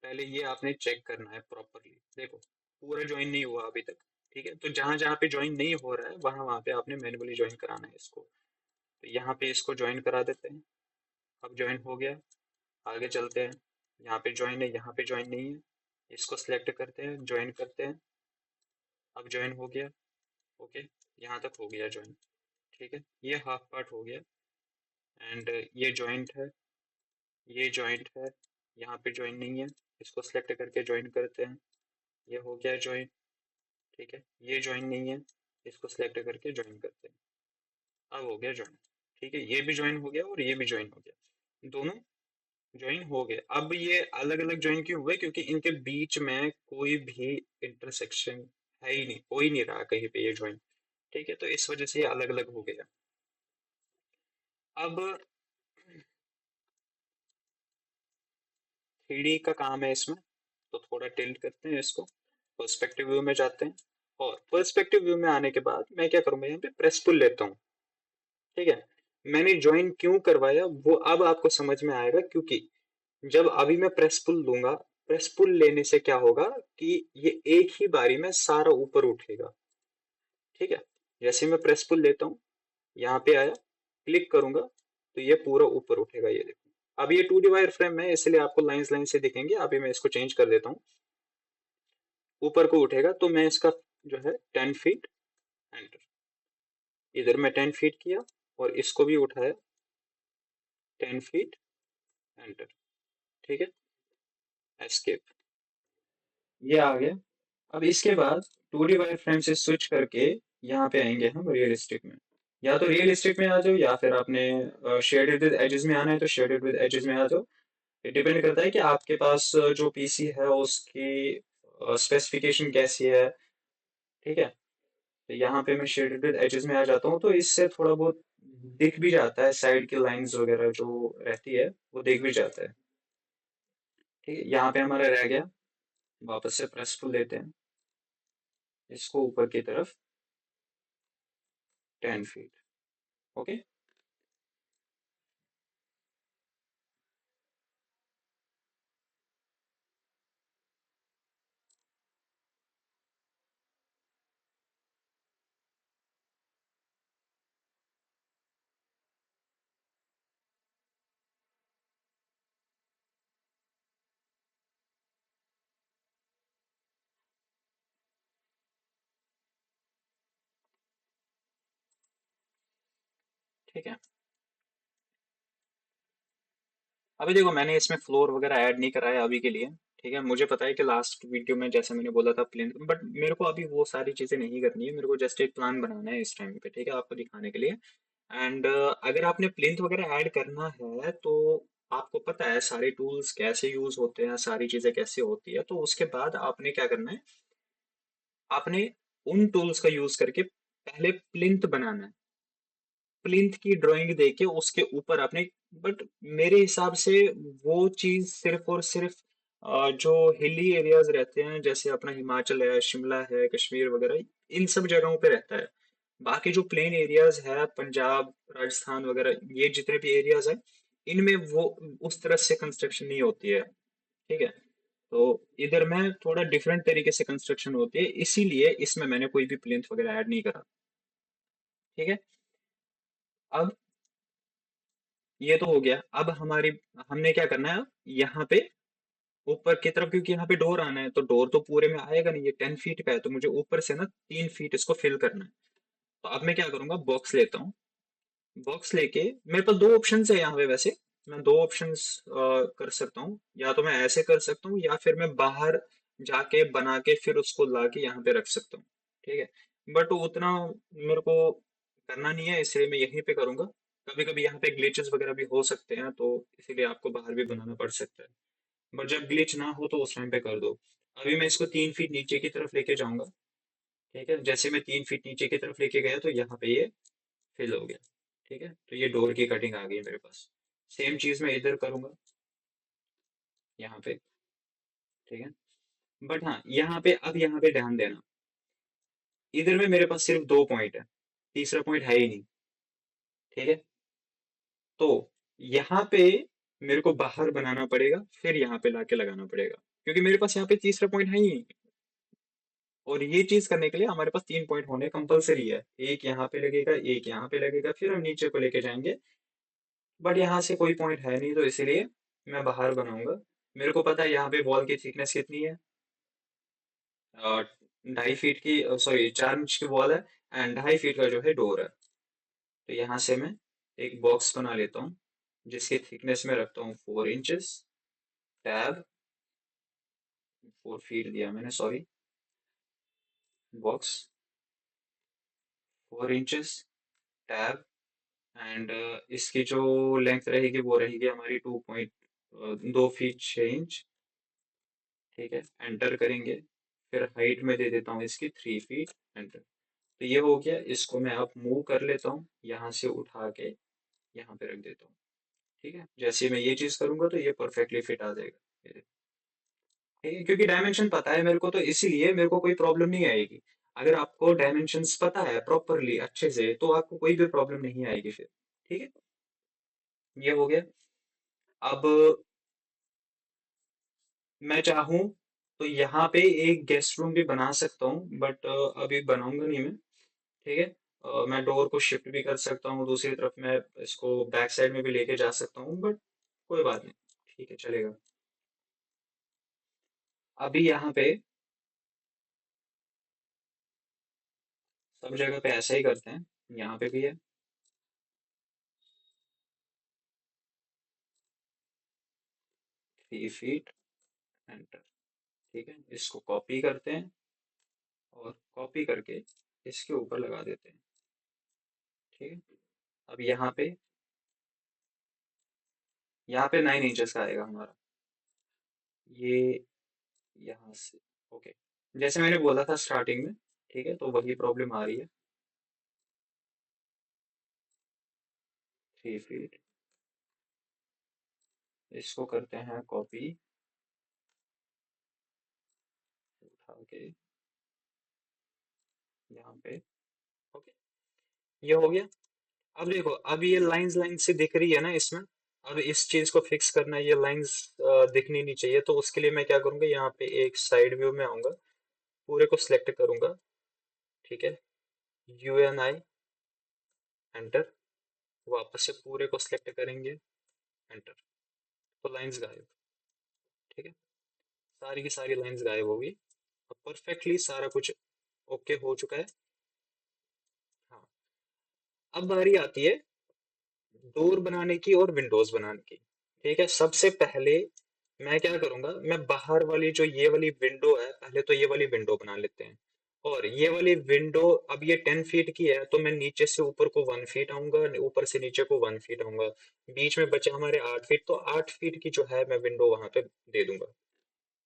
पहले ये आपने चेक करना है प्रॉपरली। देखो, पूरा ज्वाइन नहीं हुआ अभी तक। ठीक है, तो जहां जहां पे ज्वाइन नहीं हो रहा है वहां वहां पे आपने मैन्युअली ज्वाइन कराना है इसको। तो यहाँ पे इसको ज्वाइन करा देते हैं। अब ज्वाइन हो गया, आगे चलते हैं। यहाँ पे ज्वाइन है, यहाँ पे ज्वाइन नहीं है। इसको सिलेक्ट करते हैं, ज्वाइन करते हैं। अब ज्वाइन हो गया। ओके, यहाँ तक हो गया ज्वाइन। ठीक है, ये हाफ पार्ट हो गया। एंड ये जॉइंट है, ये जॉइंट है, यहाँ पे ज्वाइन नहीं है। इसको सिलेक्ट करके ज्वाइन करते हैं, ये हो गया ज्वाइन। ठीक है, ये ज्वाइन नहीं है, इसको सिलेक्ट करके ज्वाइन करते हैं, अब हो गया ज्वाइन। ठीक है, ये भी ज्वाइन हो गया और ये भी ज्वाइन हो गया, दोनों ज्वाइन हो गए। अब ये अलग अलग ज्वाइन क्यों हुए? क्योंकि इनके बीच में कोई भी इंटरसेक्शन है ही नहीं, कोई नहीं रहा कहीं पे ये ज्वाइन। ठीक है, तो इस वजह से ये अलग अलग हो गया। अब थ्री डी का काम है इसमें, तो थोड़ा टिल्ट करते हैं इसको, पर्सपेक्टिव व्यू में जाते हैं। और पर्सपेक्टिव व्यू में आने के बाद मैं क्या करूंगा, यहाँ पे प्रेस पुल लेता हूँ। ठीक है, मैंने ज्वाइन क्यों करवाया वो अब आपको समझ में आएगा, क्योंकि जब अभी मैं प्रेस पुल लूंगा, प्रेस पुल लेने से क्या होगा कि ये एक ही बारी में सारा ऊपर उठेगा। ठीक है, जैसे मैं प्रेस पुल लेता हूँ, यहाँ पे आया, क्लिक करूंगा तो ये पूरा ऊपर उठेगा, ये देखो। अब ये 2D वायर फ्रेम है इसलिए आपको लाइंस लाइन से दिखेंगे। अभी मैं इसको चेंज कर देता हूँ, ऊपर को उठेगा। तो मैं इसका जो है 10 फीट, एंटर। इधर मैं 10 फीट किया और इसको भी उठाया 10 फीट, एंटर। ठीक है, एस्केप, ये आ गया। अब इसके बाद 2D वायर फ्रेम से स्विच करके यहाँ पे आएंगे हम रियलिस्टिक में। या तो रियलिस्टिक में आ जाओ या फिर आपने शेडेड विद एजेस में आना है तो शेडेड विद एजेस में आ जाओ। ये डिपेंड करता है कि आपके पास जो पीसी है उसकी स्पेसिफिकेशन कैसी है। ठीक है, तो यहाँ पे मैं शेडेड विद एजेस में आ जाता हूँ, तो इससे थोड़ा बहुत दिख भी जाता है, साइड की लाइंस वगैरह जो रहती है वो दिख भी जाता है। ठीक है, यहाँ पे हमारा रह गया। वापस से प्रेस टूल लेते हैं, इसको ऊपर की तरफ 10 फीट। ओके, ठीक है। अभी देखो मैंने इसमें फ्लोर वगैरह ऐड नहीं करा है अभी के लिए। ठीक है, मुझे पता है कि लास्ट वीडियो में जैसे मैंने बोला था प्लेन, बट मेरे को अभी वो सारी चीजें नहीं करनी है, मेरे को जस्ट एक प्लान बनाना है इस टाइम पे, ठीक है, आपको दिखाने के लिए। एंड अगर आपने प्लिंथ वगैरह ऐड करना है तो आपको पता है सारे टूल्स कैसे यूज होते हैं, सारी चीजें कैसे होती है, तो उसके बाद आपने क्या करना है, आपने उन टूल्स का यूज करके पहले प्लिंथ बनाना है। प्लिंथ की ड्राइंग देके उसके ऊपर आपने, बट मेरे हिसाब से वो चीज सिर्फ और सिर्फ जो हिली एरियाज रहते हैं जैसे अपना हिमाचल है, शिमला है, कश्मीर वगैरह, इन सब जगहों पे रहता है। बाकी जो प्लेन एरियाज है, पंजाब, राजस्थान वगैरह, ये जितने भी एरियाज हैं, इनमें वो उस तरह से कंस्ट्रक्शन नहीं होती है। ठीक है, तो इधर में थोड़ा डिफरेंट तरीके से कंस्ट्रक्शन होती है, इसीलिए इसमें मैंने कोई भी प्लिंथ वगैरह ऐड नहीं करा। ठीक है, अब ये तो हो गया। अब हमारी, हमने क्या करना है यहाँ पे ऊपर की तरफ, क्योंकि यहाँ पे डोर आना है, तो डोर तो पूरे में आएगा नहीं, ये 10 फीट का है, तो मुझे ऊपर से ना 3 फीट इसको फिल करना है। तो अब मैं क्या करूंगा, बॉक्स लेता हूँ। बॉक्स लेके मेरे पास दो ऑप्शन है यहाँ पे वैसे, मैं दो ऑप्शंस कर सकता हूँ, या तो मैं ऐसे कर सकता हूँ या फिर मैं बाहर जाके बना के फिर उसको ला के यहाँ पे रख सकता हूँ। ठीक है, बट उतना मेरे को करना नहीं है, इसलिए मैं यहीं पे करूंगा। कभी कभी यहाँ पे ग्लिचेस वगैरह भी हो सकते हैं, तो इसीलिए आपको बाहर भी बनाना पड़ सकता है, बट जब ग्लिच ना हो तो उस टाइम पे कर दो। अभी मैं इसको 3 फीट नीचे की तरफ लेके जाऊंगा। ठीक है, जैसे मैं 3 फीट नीचे की तरफ लेके गया तो यहाँ पे ये फिल हो गया। ठीक है, तो ये डोर की कटिंग आ गई मेरे पास। सेम चीज मैं इधर करूंगा, यहाँ पे। ठीक है, बट हाँ यहाँ पे, अब यहाँ पे ध्यान देना, इधर में मेरे पास सिर्फ 2 पॉइंट है, तीसरा पॉइंट है ही नहीं। ठीक है, तो यहाँ पे मेरे को बाहर बनाना पड़ेगा, फिर यहाँ पे लाके लगाना पड़ेगा, क्योंकि मेरे पास यहाँ पे तीसरा पॉइंट है ही नहीं। और ये चीज करने के लिए हमारे पास 3 पॉइंट होने कंपलसरी है, एक यहाँ पे लगेगा, एक यहाँ पे लगेगा, फिर हम नीचे को लेके जाएंगे। बट यहाँ से कोई पॉइंट है नहीं, तो इसीलिए मैं बाहर बनाऊंगा। मेरे को पता है यहाँ पे वॉल की थिकनेस कितनी है, 2.5 फीट की, सॉरी 4 इंच की वॉल है, एंड 2.5 फीट का जो है डोर है। तो यहाँ से मैं एक बॉक्स बना लेता हूँ, जिसकी थिकनेस में रखता हूँ 4 इंचेस। टैब, 4 फीट दिया मैंने, sorry, box 4 inches, tab, and इसकी जो लेंथ रहेगी वो रहेगी हमारी 2.2 फीट 6 इंच। ठीक है, एंटर करेंगे, फिर हाइट में दे देता हूँ इसकी 3 फीट, एंटर। तो ये हो गया, इसको मैं अब मूव कर लेता हूँ, यहाँ से उठा के यहाँ पे रख देता हूँ। ठीक है, जैसे मैं ये चीज करूंगा तो ये परफेक्टली फिट आ जाएगा। ये देखो। ठीक है, क्योंकि डायमेंशन पता है मेरे को, तो इसीलिए मेरे को कोई प्रॉब्लम नहीं आएगी। अगर आपको डायमेंशंस पता है प्रॉपरली अच्छे से, तो आपको कोई भी प्रॉब्लम नहीं आएगी फिर। ठीक है, ये हो गया। अब मैं चाहूँ तो यहाँ पे एक गेस्ट रूम भी बना सकता हूँ, बट अभी बनाऊंगा नहीं मैं। ठीक है, मैं डोर को शिफ्ट भी कर सकता हूँ दूसरी तरफ, मैं इसको बैक साइड में भी लेके जा सकता हूँ, बट कोई बात नहीं, ठीक है, चलेगा। अभी यहाँ पे सब जगह पे ऐसा ही करते हैं, यहाँ पे भी है। 3 फीट, एंटर। ठीक है, इसको कॉपी करते हैं, और कॉपी करके इसके ऊपर लगा देते हैं। ठीक है, अब यहाँ पे 9 इंचेस का आएगा हमारा, ये यहाँ से। ओके, जैसे मैंने बोला था स्टार्टिंग में, ठीक है, तो वही प्रॉब्लम आ रही है। 3 फीट, इसको करते हैं कॉपी, उठा के यहाँ पे। ओके, ये हो गया। अब देखो, अब ये लाइंस लाइंस से दिख रही है ना इसमें। अब इस चीज को फिक्स करना है, ये लाइंस दिखनी नहीं चाहिए, तो उसके लिए मैं क्या करूंगा, यहाँ पे एक साइड व्यू में आऊंगा, पूरे को सिलेक्ट करूंगा। ठीक है, UNI, एंटर। वापस से पूरे को सिलेक्ट करेंगे, एंटर। तो लाइंस गायब। ठीक है, सारी की सारी लाइंस गायब होगी। अब परफेक्टली सारा कुछ ओके हो चुका है। हाँ, अब बारी आती है डोर बनाने की और विंडोज बनाने की। ठीक है, सबसे पहले मैं क्या करूंगा, मैं बाहर वाली जो ये वाली विंडो है, पहले तो ये वाली विंडो बना लेते हैं। और ये वाली विंडो, अब ये 10 फीट की है, तो मैं नीचे से ऊपर को 1 फीट आऊंगा, ऊपर से नीचे को 1 फीट आऊंगा। बीच में बचे हमारे 8 फीट, तो 8 फीट की जो है मैं विंडो वहां पे दे दूंगा।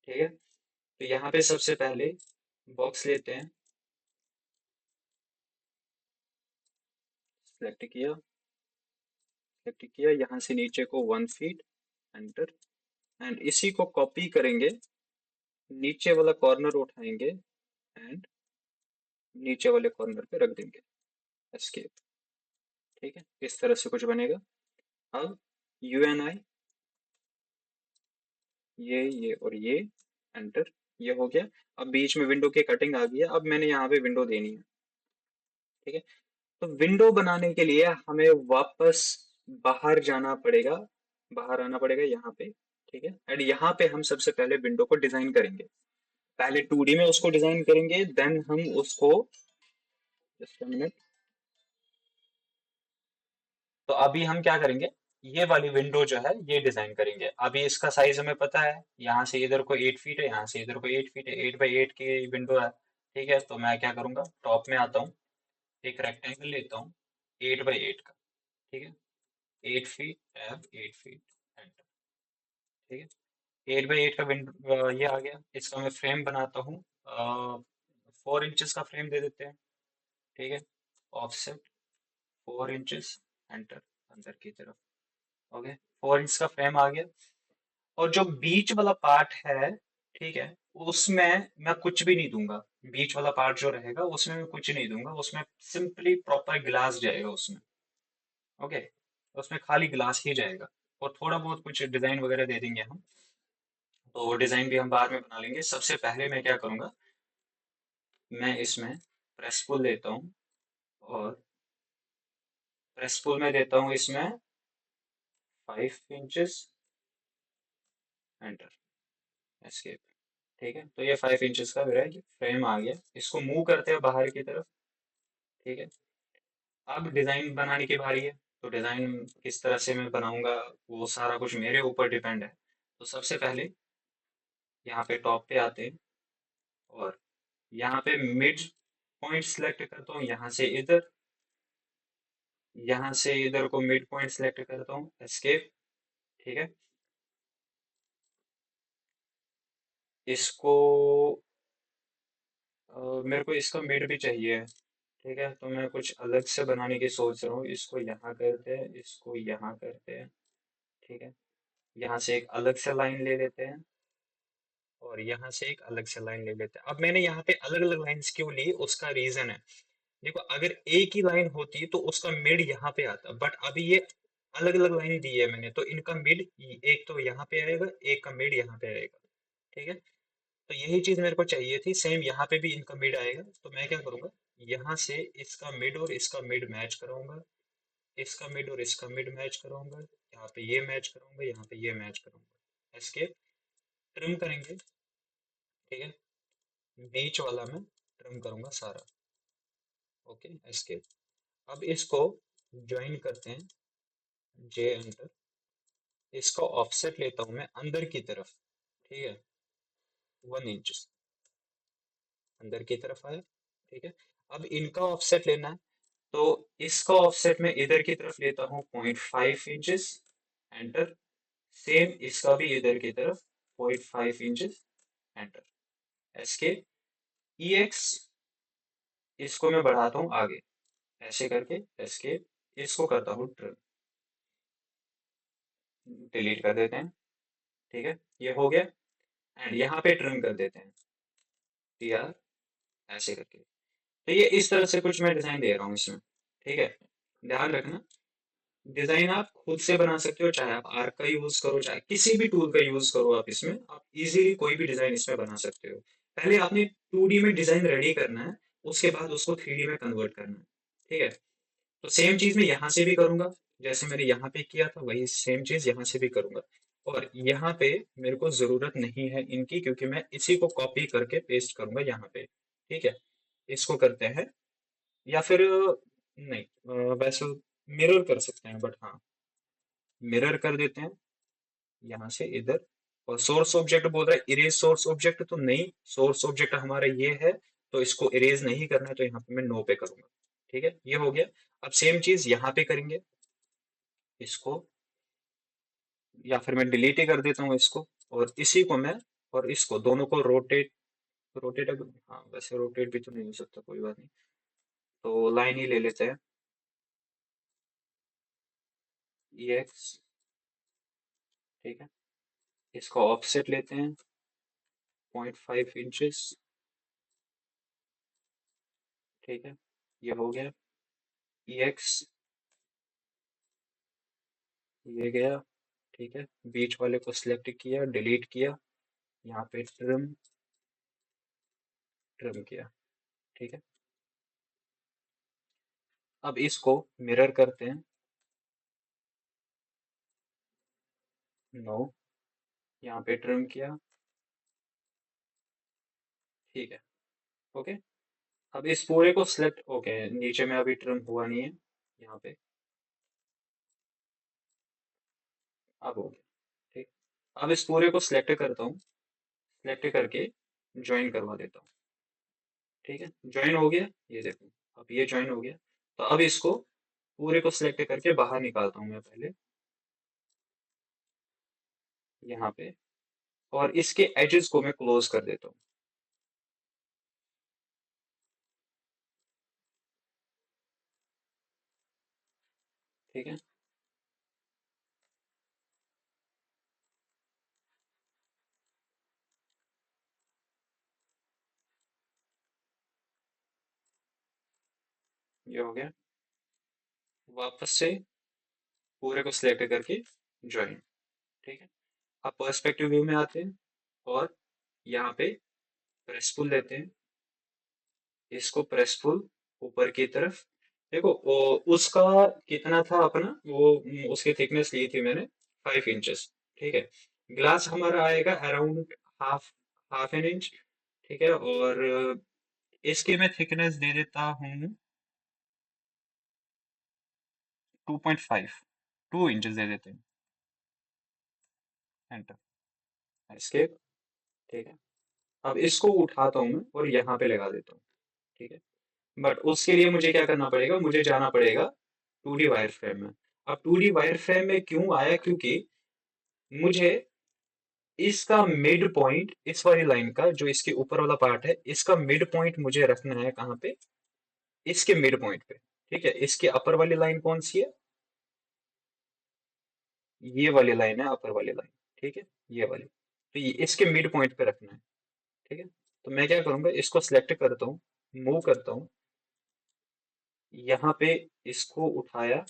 ठीक है, तो यहाँ पे सबसे पहले बॉक्स लेते हैं, सेलेक्ट किया, सेलेक्ट किया, यहाँ से नीचे को 1 फीट, एंटर। एंड इसी को कॉपी करेंगे, नीचे वाला कॉर्नर उठाएंगे, एंड नीचे वाले कॉर्नर पे रख देंगे, एस्केप। ठीक है, इस तरह से कुछ बनेगा। अब UNI, ये और ये, एंटर, ये हो गया। अब बीच में विंडो की कटिंग आ गई है, अब मैंने यहाँ पे विंडो देनी है। ठीक है, तो विंडो बनाने के लिए हमें वापस बाहर जाना पड़ेगा, बाहर आना पड़ेगा यहाँ पे। ठीक है, एंड यहाँ पे हम सबसे पहले विंडो को डिजाइन करेंगे। पहले 2D में उसको डिजाइन करेंगे, देन हम उसको, जस्ट अ मिनट, तो अभी हम क्या करेंगे, ये वाली विंडो जो है ये डिजाइन करेंगे। अभी इसका साइज हमें पता है, यहाँ से इधर को 8 फीट है, यहाँ से इधर को 8 फीट है, 8 बाई 8 की विंडो है। ठीक है, तो मैं क्या करूंगा, टॉप में आता हूँ, एक रेक्टेंगल लेता हूँ 8 बाई 8 का। ठीक है, 8 फीट, टैब 8 फीट, एंटर। ठीक है, 8 बाई 8 का विंडो ये आ गया। इसका मैं फ्रेम बनाता हूँ, 4 इंचेस का फ्रेम दे देते हैं। ठीक है, ऑफसेट 4 इंचेस, एंटर, अंदर की तरफ। ओके, 4 इंच का फ्रेम आ गया। और जो बीच वाला पार्ट है, ठीक है, उसमें मैं कुछ भी नहीं दूंगा। बीच वाला पार्ट जो रहेगा उसमें मैं कुछ नहीं दूंगा, उसमें सिंपली प्रॉपर ग्लास जाएगा उसमें। ओके, उसमें खाली ग्लास ही जाएगा। और थोड़ा बहुत कुछ डिजाइन वगैरह दे देंगे हम, तो वो डिजाइन भी हम बाद में बना लेंगे। सबसे पहले मैं क्या करूंगा, मैं इसमें प्रेस पुल लेता हूँ, और प्रेस पुल में देता हूँ इसमें 5 इंचेस, एंटर, एस्केप। ठीक है, तो ये 5 इंचेस का मेरा फ्रेम आ गया। इसको मूव करते हैं बाहर की तरफ। ठीक है, अब डिजाइन बनाने की बारी है। तो डिजाइन किस तरह से मैं बनाऊंगा, वो सारा कुछ मेरे ऊपर डिपेंड है। तो सबसे पहले यहाँ पे टॉप पे आते हैं, और यहाँ पे मिड पॉइंट सेलेक्ट करता हूँ, यहाँ से इधर, यहाँ से इधर को मिड पॉइंट सेलेक्ट करता हूँ, एस्केप। ठीक है, इसको मेरे को इसका मिड भी चाहिए। ठीक है, तो मैं कुछ अलग से बनाने की सोच रहा हूँ। इसको यहाँ करते हैं, इसको यहाँ करते हैं। ठीक है, यहाँ से एक अलग से लाइन ले लेते हैं, और यहाँ से एक अलग से लाइन ले लेते हैं। अब मैंने यहाँ पे अलग अलग लाइंस क्यों ली, उसका रीजन है। देखो, अगर एक ही लाइन होती तो उसका मिड यहाँ पे आता, बट अभी ये अलग अलग लाइन दी है मैंने, तो इनका मिड एक तो यहाँ पे आएगा, एक का मिड यहाँ पे आएगा। ठीक है, तो यही चीज मेरे को चाहिए थी, सेम यहाँ पे भी इनका मिड आएगा। तो मैं क्या करूंगा, यहाँ से इसका मिड और इसका मिड मैच कराऊंगा, इसका मिड और इसका मिड मैच कराऊंगा, यहाँ पे ये मैच कराऊंगा, यहाँ पे ये मैच कराऊंगा, एस्केप। ट्रिम करेंगे। ठीक है, बीच वाला मैं ट्रिम करूंगा सारा। Okay, escape. अब इसको ज्वाइन करते हैं, जे, एंटर। इसका ऑफसेट लेता हूं मैं अंदर की तरफ। ठीक है, 1 इंच अंदर की तरफ आया। ठीक है, अब इनका ऑफसेट लेना है, तो इसका ऑफसेट मैं इधर की तरफ लेता हूँ 0.5 इंचेस, एंटर। सेम इसका भी इधर की तरफ 0.5 इंचेस, एंटर, एस्केप। EX, इसको मैं बढ़ाता हूँ आगे, ऐसे करके, एस्केप। इसको करता हूँ ट्रिम, डिलीट कर देते हैं। ठीक है, ये हो गया। एंड यहाँ पे ट्रिम कर देते हैं, TR, ऐसे करके। तो ये इस तरह से कुछ मैं डिजाइन दे रहा हूँ इसमें। ठीक है, ध्यान रखना, डिजाइन आप खुद से बना सकते हो, चाहे आप आर्क का यूज करो, चाहे किसी भी टूल का यूज करो, आप इसमें आप इजीली कोई भी डिजाइन इसमें बना सकते हो। पहले आपने 2D में डिजाइन रेडी करना है, उसके बाद उसको 3D में कन्वर्ट करना है। ठीक है, तो सेम चीज मैं यहाँ से भी करूंगा, जैसे मैंने यहाँ पे किया था वही सेम चीज यहाँ से भी करूंगा। और यहाँ पे मेरे को जरूरत नहीं है इनकी, क्योंकि मैं इसी को कॉपी करके पेस्ट करूंगा यहाँ पे। ठीक है, इसको करते हैं, या फिर नहीं, वैसे मिरर कर सकते हैं, बट हाँ, मिरर कर देते हैं। यहाँ से इधर। और सोर्स ऑब्जेक्ट बोल रहा है इरेज सोर्स ऑब्जेक्ट, तो नहीं, सोर्स ऑब्जेक्ट हमारा ये है, तो इसको इरेज नहीं करना है, तो यहाँ पे मैं नो पे करूंगा। ठीक है, ये हो गया। अब सेम चीज यहाँ पे करेंगे, इसको, या फिर मैं डिलीट ही कर देता हूँ इसको, और इसी को मैं, और इसको दोनों को रोटेट, रोटेट, हाँ वैसे रोटेट भी तो नहीं हो सकता, कोई बात नहीं, तो लाइन ही ले लेते हैं, ई एक्स। ठीक है, इसका ऑफसेट लेते हैं 0.5 इंचेस। ठीक है, ये हो गया, ई एक्स, ये गया। ठीक है, बीच वाले को सिलेक्ट किया, डिलीट किया, यहाँ पे ट्रिम, ट्रिम किया। ठीक है, अब इसको मिरर करते हैं, नो, यहाँ पे ट्रिम किया। ठीक है, ओके। अब इस पूरे को सिलेक्ट, ओके नीचे में अभी ट्रिम हुआ नहीं है, यहाँ पे, अब हो गया। ठीक, अब इस पूरे को सिलेक्ट करता हूँ, सिलेक्ट करके ज्वाइन करवा देता हूँ। ठीक है, ज्वाइन हो गया, ये देखो, अब ये ज्वाइन हो गया। तो अब इसको पूरे को सिलेक्ट करके बाहर निकालता हूँ मैं पहले, यहाँ पे, और इसके एजेस को मैं क्लोज कर देता हूँ। ठीक है, ये हो गया। वापस से पूरे को सिलेक्ट करके ज्वाइन। ठीक है, अब पर्सपेक्टिव व्यू में आते हैं, और यहाँ पे प्रेस पुल लेते हैं, इसको प्रेस पुल ऊपर की तरफ। देखो उसका कितना था अपना वो, उसकी थिकनेस ली थी मैंने 5 इंचेस। ठीक है, ग्लास हमारा आएगा around half, half an inch. ठीक है, और इसकी मैं थिकनेस दे देता हूँ 2.5, 2 इंचेस दे देते हैं, एंटर, एस्केप। ठीक है, अब इसको उठाता हूँ मैं और यहाँ पे लगा देता हूँ। ठीक है, बट उसके लिए मुझे क्या करना पड़ेगा, मुझे जाना पड़ेगा 2D वायर फ्रेम में। अब 2D वायर फ्रेम में क्यों आया, क्योंकि मुझे इसका मिड पॉइंट, इस वाली लाइन का जो इसके ऊपर वाला पार्ट है, इसका मिड पॉइंट मुझे रखना है कहाँ पे, इसके मिड पॉइंट पे। ठीक है, इसके अपर वाली लाइन कौन सी है, ये वाली लाइन है अपर वाली लाइन। ठीक है, ये वाली, तो ये इसके मिड पॉइंट पे रखना है। ठीक है, तो मैं क्या करूंगा, इसको सिलेक्ट करता हूँ, मूव करता हूँ, यहाँ पे इसको उठाया।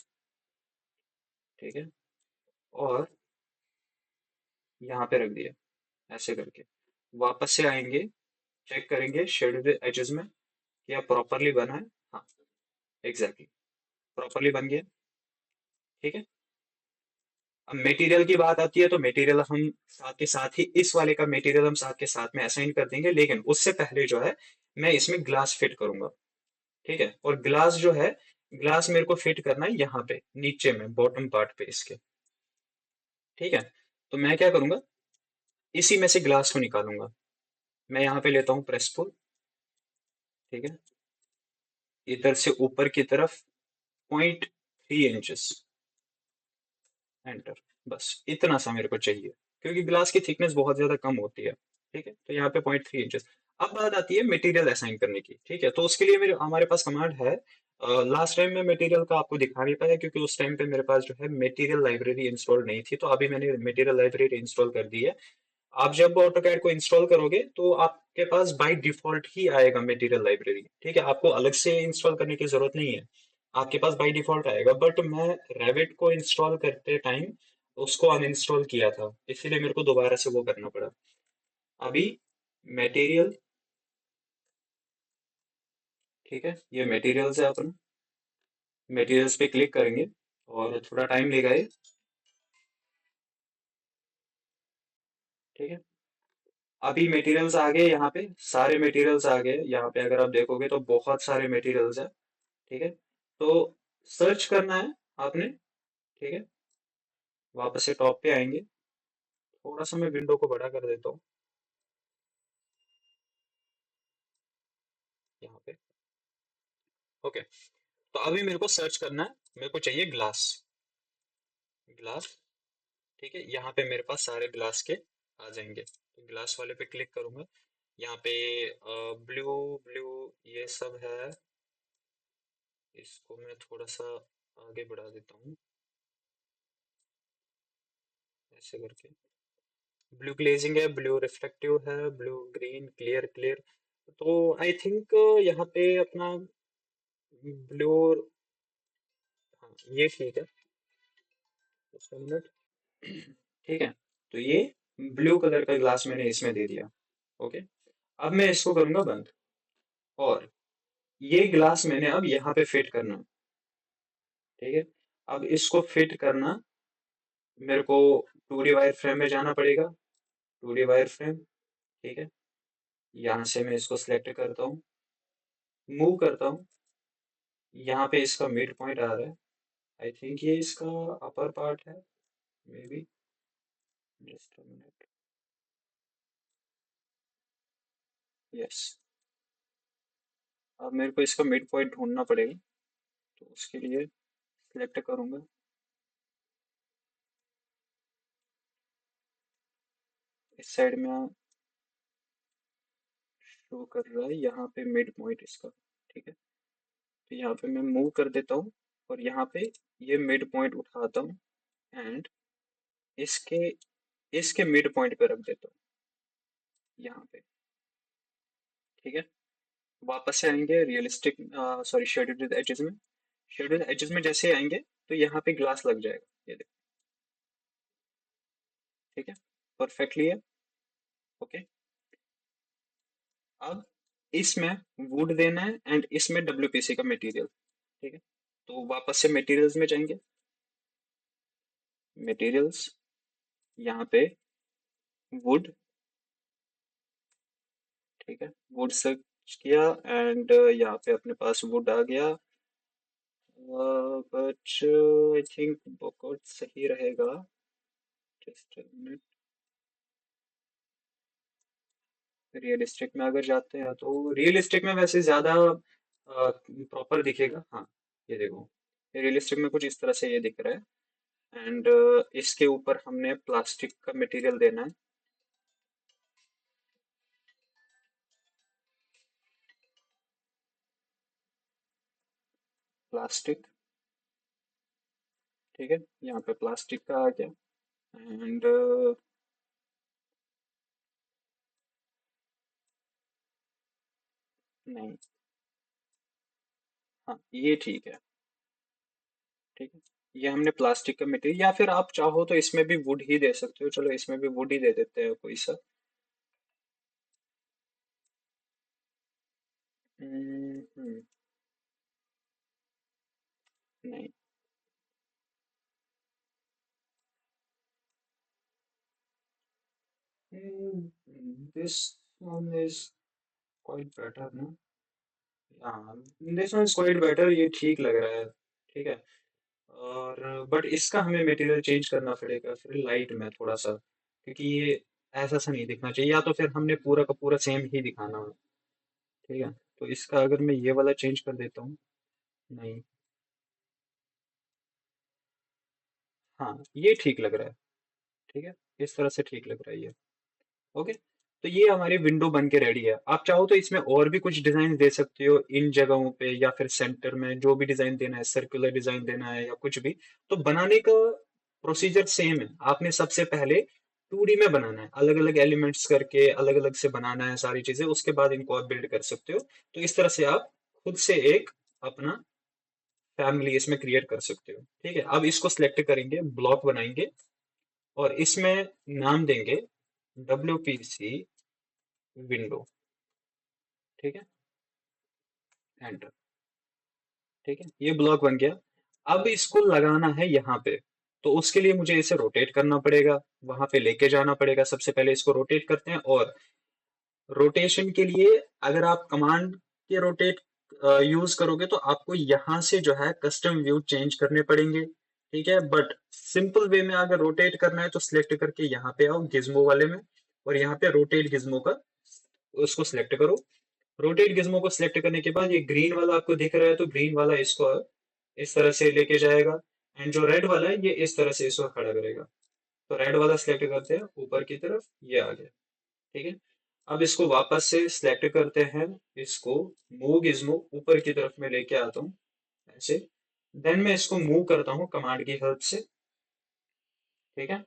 ठीक है, और यहाँ पे रख दिया, ऐसे करके। वापस से आएंगे, चेक करेंगे शेडेड एजेस में क्या प्रॉपरली बना है। हाँ, एग्जैक्टली, प्रॉपरली बन गया। ठीक है, अब मटेरियल की बात आती है, तो मटेरियल हम साथ के साथ ही, इस वाले का मटेरियल हम साथ के साथ में असाइन कर देंगे, लेकिन उससे पहले जो है मैं इसमें ग्लास फिट करूंगा। ठीक है, और ग्लास जो है, ग्लास मेरे को फिट करना है यहाँ पे नीचे में बॉटम पार्ट पे इसके। ठीक है, तो मैं क्या करूंगा, इसी में से ग्लास को निकालूंगा। मैं यहाँ पे लेता हूँ प्रेस पुल। ठीक है, इधर से ऊपर की तरफ 0.3 इंचेस, एंटर। बस इतना सा मेरे को चाहिए, क्योंकि ग्लास की थिकनेस बहुत ज्यादा कम होती है। ठीक है, तो यहाँ पे 0.3 इंचेस। अब बात आती है मटेरियल असाइन करने की। ठीक है, तो उसके लिए मेरे हमारे पास कमांड है। लास्ट टाइम मैं मटेरियल का आपको दिखा नहीं पाया, क्योंकि उस टाइम पे मेरे पास जो है मटेरियल लाइब्रेरी इंस्टॉल नहीं थी, तो अभी मैंने मटेरियल लाइब्रेरी इंस्टॉल कर दी है। आप जब ऑटोकैड को इंस्टॉल करोगे, तो आपके पास बाय डिफॉल्ट ही आएगा मटेरियल लाइब्रेरी। ठीक है, आपको अलग से इंस्टॉल करने की जरूरत नहीं है, आपके पास बाय डिफॉल्ट आएगा। बट मैं रेविट को इंस्टॉल करते टाइम उसको अनइंस्टॉल किया था, इसीलिए मेरे को दोबारा से वो करना पड़ा। अभी मटेरियल, ठीक है, ये मटेरियल्स है अपना, मटेरियल्स पे क्लिक करेंगे, और थोड़ा टाइम लेगा ये। ठीक है, अभी मटेरियल्स आ गए, यहाँ पे सारे मटेरियल्स आ गए, यहाँ पे अगर आप देखोगे तो बहुत सारे मटेरियल्स है। ठीक है, तो सर्च करना है आपने। ठीक है, वापस से टॉप पे आएंगे, थोड़ा सा मैं विंडो को बड़ा कर देता हूँ यहाँ पे। ओके, तो अभी मेरे को सर्च करना है, मेरे को चाहिए ग्लास। ग्लास, ठीक है, यहाँ पे मेरे पास सारे ग्लास के आ जाएंगे, तो ग्लास वाले पे क्लिक करूंगा। यहाँ पे ब्लू ब्लू ये सब है, इसको मैं थोड़ा सा आगे बढ़ा देता हूँ ऐसे करके। ब्लू ग्लेजिंग है, ब्लू रिफ्लेक्टिव है, ब्लू ग्रीन क्लियर क्लियर। तो आई थिंक यहाँ पे अपना ब्लू, हाँ ये ठीक है। just a minute। ठीक है, तो ये ब्लू कलर का ग्लास मैंने इसमें दे दिया। ओके, अब मैं इसको करूंगा बंद, और ये ग्लास मैंने अब यहाँ पे फिट करना। ठीक है, अब इसको फिट करना मेरे को 2D वायर फ्रेम में जाना पड़ेगा। 2D वायर फ्रेम, ठीक है, यहाँ से मैं इसको सिलेक्ट करता हूँ, मूव करता हूँ। यहाँ पे इसका मिड पॉइंट आ रहा है, आई थिंक ये इसका अपर पार्ट है, may be. Just a minute, yes. अब मेरे को इसका मिड पॉइंट ढूंढना पड़ेगा, तो उसके लिए सिलेक्ट करूंगा। इस साइड में शो कर रहा है यहाँ पे मिड पॉइंट इसका। ठीक है, तो यहाँ पे मैं मूव कर देता हूँ, और यहाँ पे ये मिड पॉइंट उठाता हूँ, एंड इसके इसके मिड पॉइंट पे रख देता हूँ यहाँ पे। ठीक है, वापस से आएंगे रियलिस्टिक, सॉरी, शेडेड एजेस में। शेडेड एजेस में जैसे आएंगे तो यहाँ पे ग्लास लग जाएगा, ये देखो। ठीक है, परफेक्टली है। ओके, अब इसमें वुड देना है, एंड इसमें डब्ल्यूपीसी का मटेरियल। ठीक है, तो वापस से मटेरियल्स में जाएंगे। मटेरियल्स, यहाँ पे वुड। ठीक है, वुड सर्च किया, एंड यहाँ पे अपने पास वुड आ गया, बट आई थिंक बहुत सही रहेगा। जस्ट रियलिस्टिक में अगर जाते हैं, तो रियलिस्टिक में वैसे ज्यादा प्रॉपर दिखेगा। हाँ, ये देखो, रियलिस्टिक में कुछ इस तरह से ये दिख रहा है, एंड इसके ऊपर हमने प्लास्टिक का मटेरियल देना है। प्लास्टिक, ठीक है, यहाँ पे प्लास्टिक का आ गया, एंड नहीं, हाँ ये ठीक है। ठीक है, ये हमने प्लास्टिक का मटेरियल, या फिर आप चाहो तो इसमें भी वुड ही दे सकते हो। चलो इसमें भी वुड ही दे देते हैं कोई सा। हम्म, नहीं, this one is quite better ना। हाँ, this one is quite better, ये ठीक लग रहा है। ठीक है, और बट इसका हमें मटेरियल चेंज करना पड़ेगा फिर लाइट में थोड़ा सा, क्योंकि ये ऐसा सा नहीं दिखना चाहिए, या तो फिर हमने पूरा का पूरा सेम ही दिखाना है। ठीक है, तो इसका अगर मैं ये वाला चेंज कर देता हूँ। नहीं, हाँ ये ठीक लग रहा है। ठीक है, इस तरह से ठीक लग रहा है ये। ओके, तो ये हमारी विंडो बन के रेडी है। आप चाहो तो इसमें और भी कुछ डिजाइन दे सकते हो इन जगहों पे, या फिर सेंटर में जो भी डिजाइन देना है, सर्कुलर डिजाइन देना है या कुछ भी। तो बनाने का प्रोसीजर सेम है। आपने सबसे पहले 2D में बनाना है, अलग अलग एलिमेंट्स करके अलग अलग से बनाना है सारी चीजें, उसके बाद इनको आप बिल्ड कर सकते हो। तो इस तरह से आप खुद से एक अपना फैमिली इसमें क्रिएट कर सकते हो। ठीक है, अब इसको सिलेक्ट करेंगे, ब्लॉक बनाएंगे, और इसमें नाम देंगे WPC विंडो। ठीक है, एंटर। ठीक है, ये ब्लॉक बन गया। अब इसको लगाना है यहाँ पे, तो उसके लिए मुझे इसे रोटेट करना पड़ेगा, वहां पे लेके जाना पड़ेगा। सबसे पहले इसको रोटेट करते हैं, और रोटेशन के लिए अगर आप कमांड के रोटेट यूज करोगे, तो आपको यहाँ से जो है कस्टम व्यू चेंज करने पड़ेंगे। ठीक है। बट सिंपल वे में अगर रोटेट करना है तो सिलेक्ट करके यहाँ पे आओ गिज्मो वाले में, और यहाँ पे रोटेट गिज्मो का उसको सिलेक्ट करो। रोटेट गिज्मो को सिलेक्ट करने के बाद ये ग्रीन वाला आपको दिख रहा है, तो ग्रीन वाला इसको इस तरह से लेके जाएगा, एंड जो रेड वाला है ये इस तरह से इसको खड़ा करेगा। तो रेड वाला सिलेक्ट करते हैं ऊपर की तरफ, ये आ गया। ठीक है। अब इसको वापस से सिलेक्ट करते हैं, इसको मूव गिज्मो ऊपर की तरफ में लेके आता हूँ ऐसे। देन मैं इसको मूव करता हूँ कमांड की हेल्प से। ठीक है।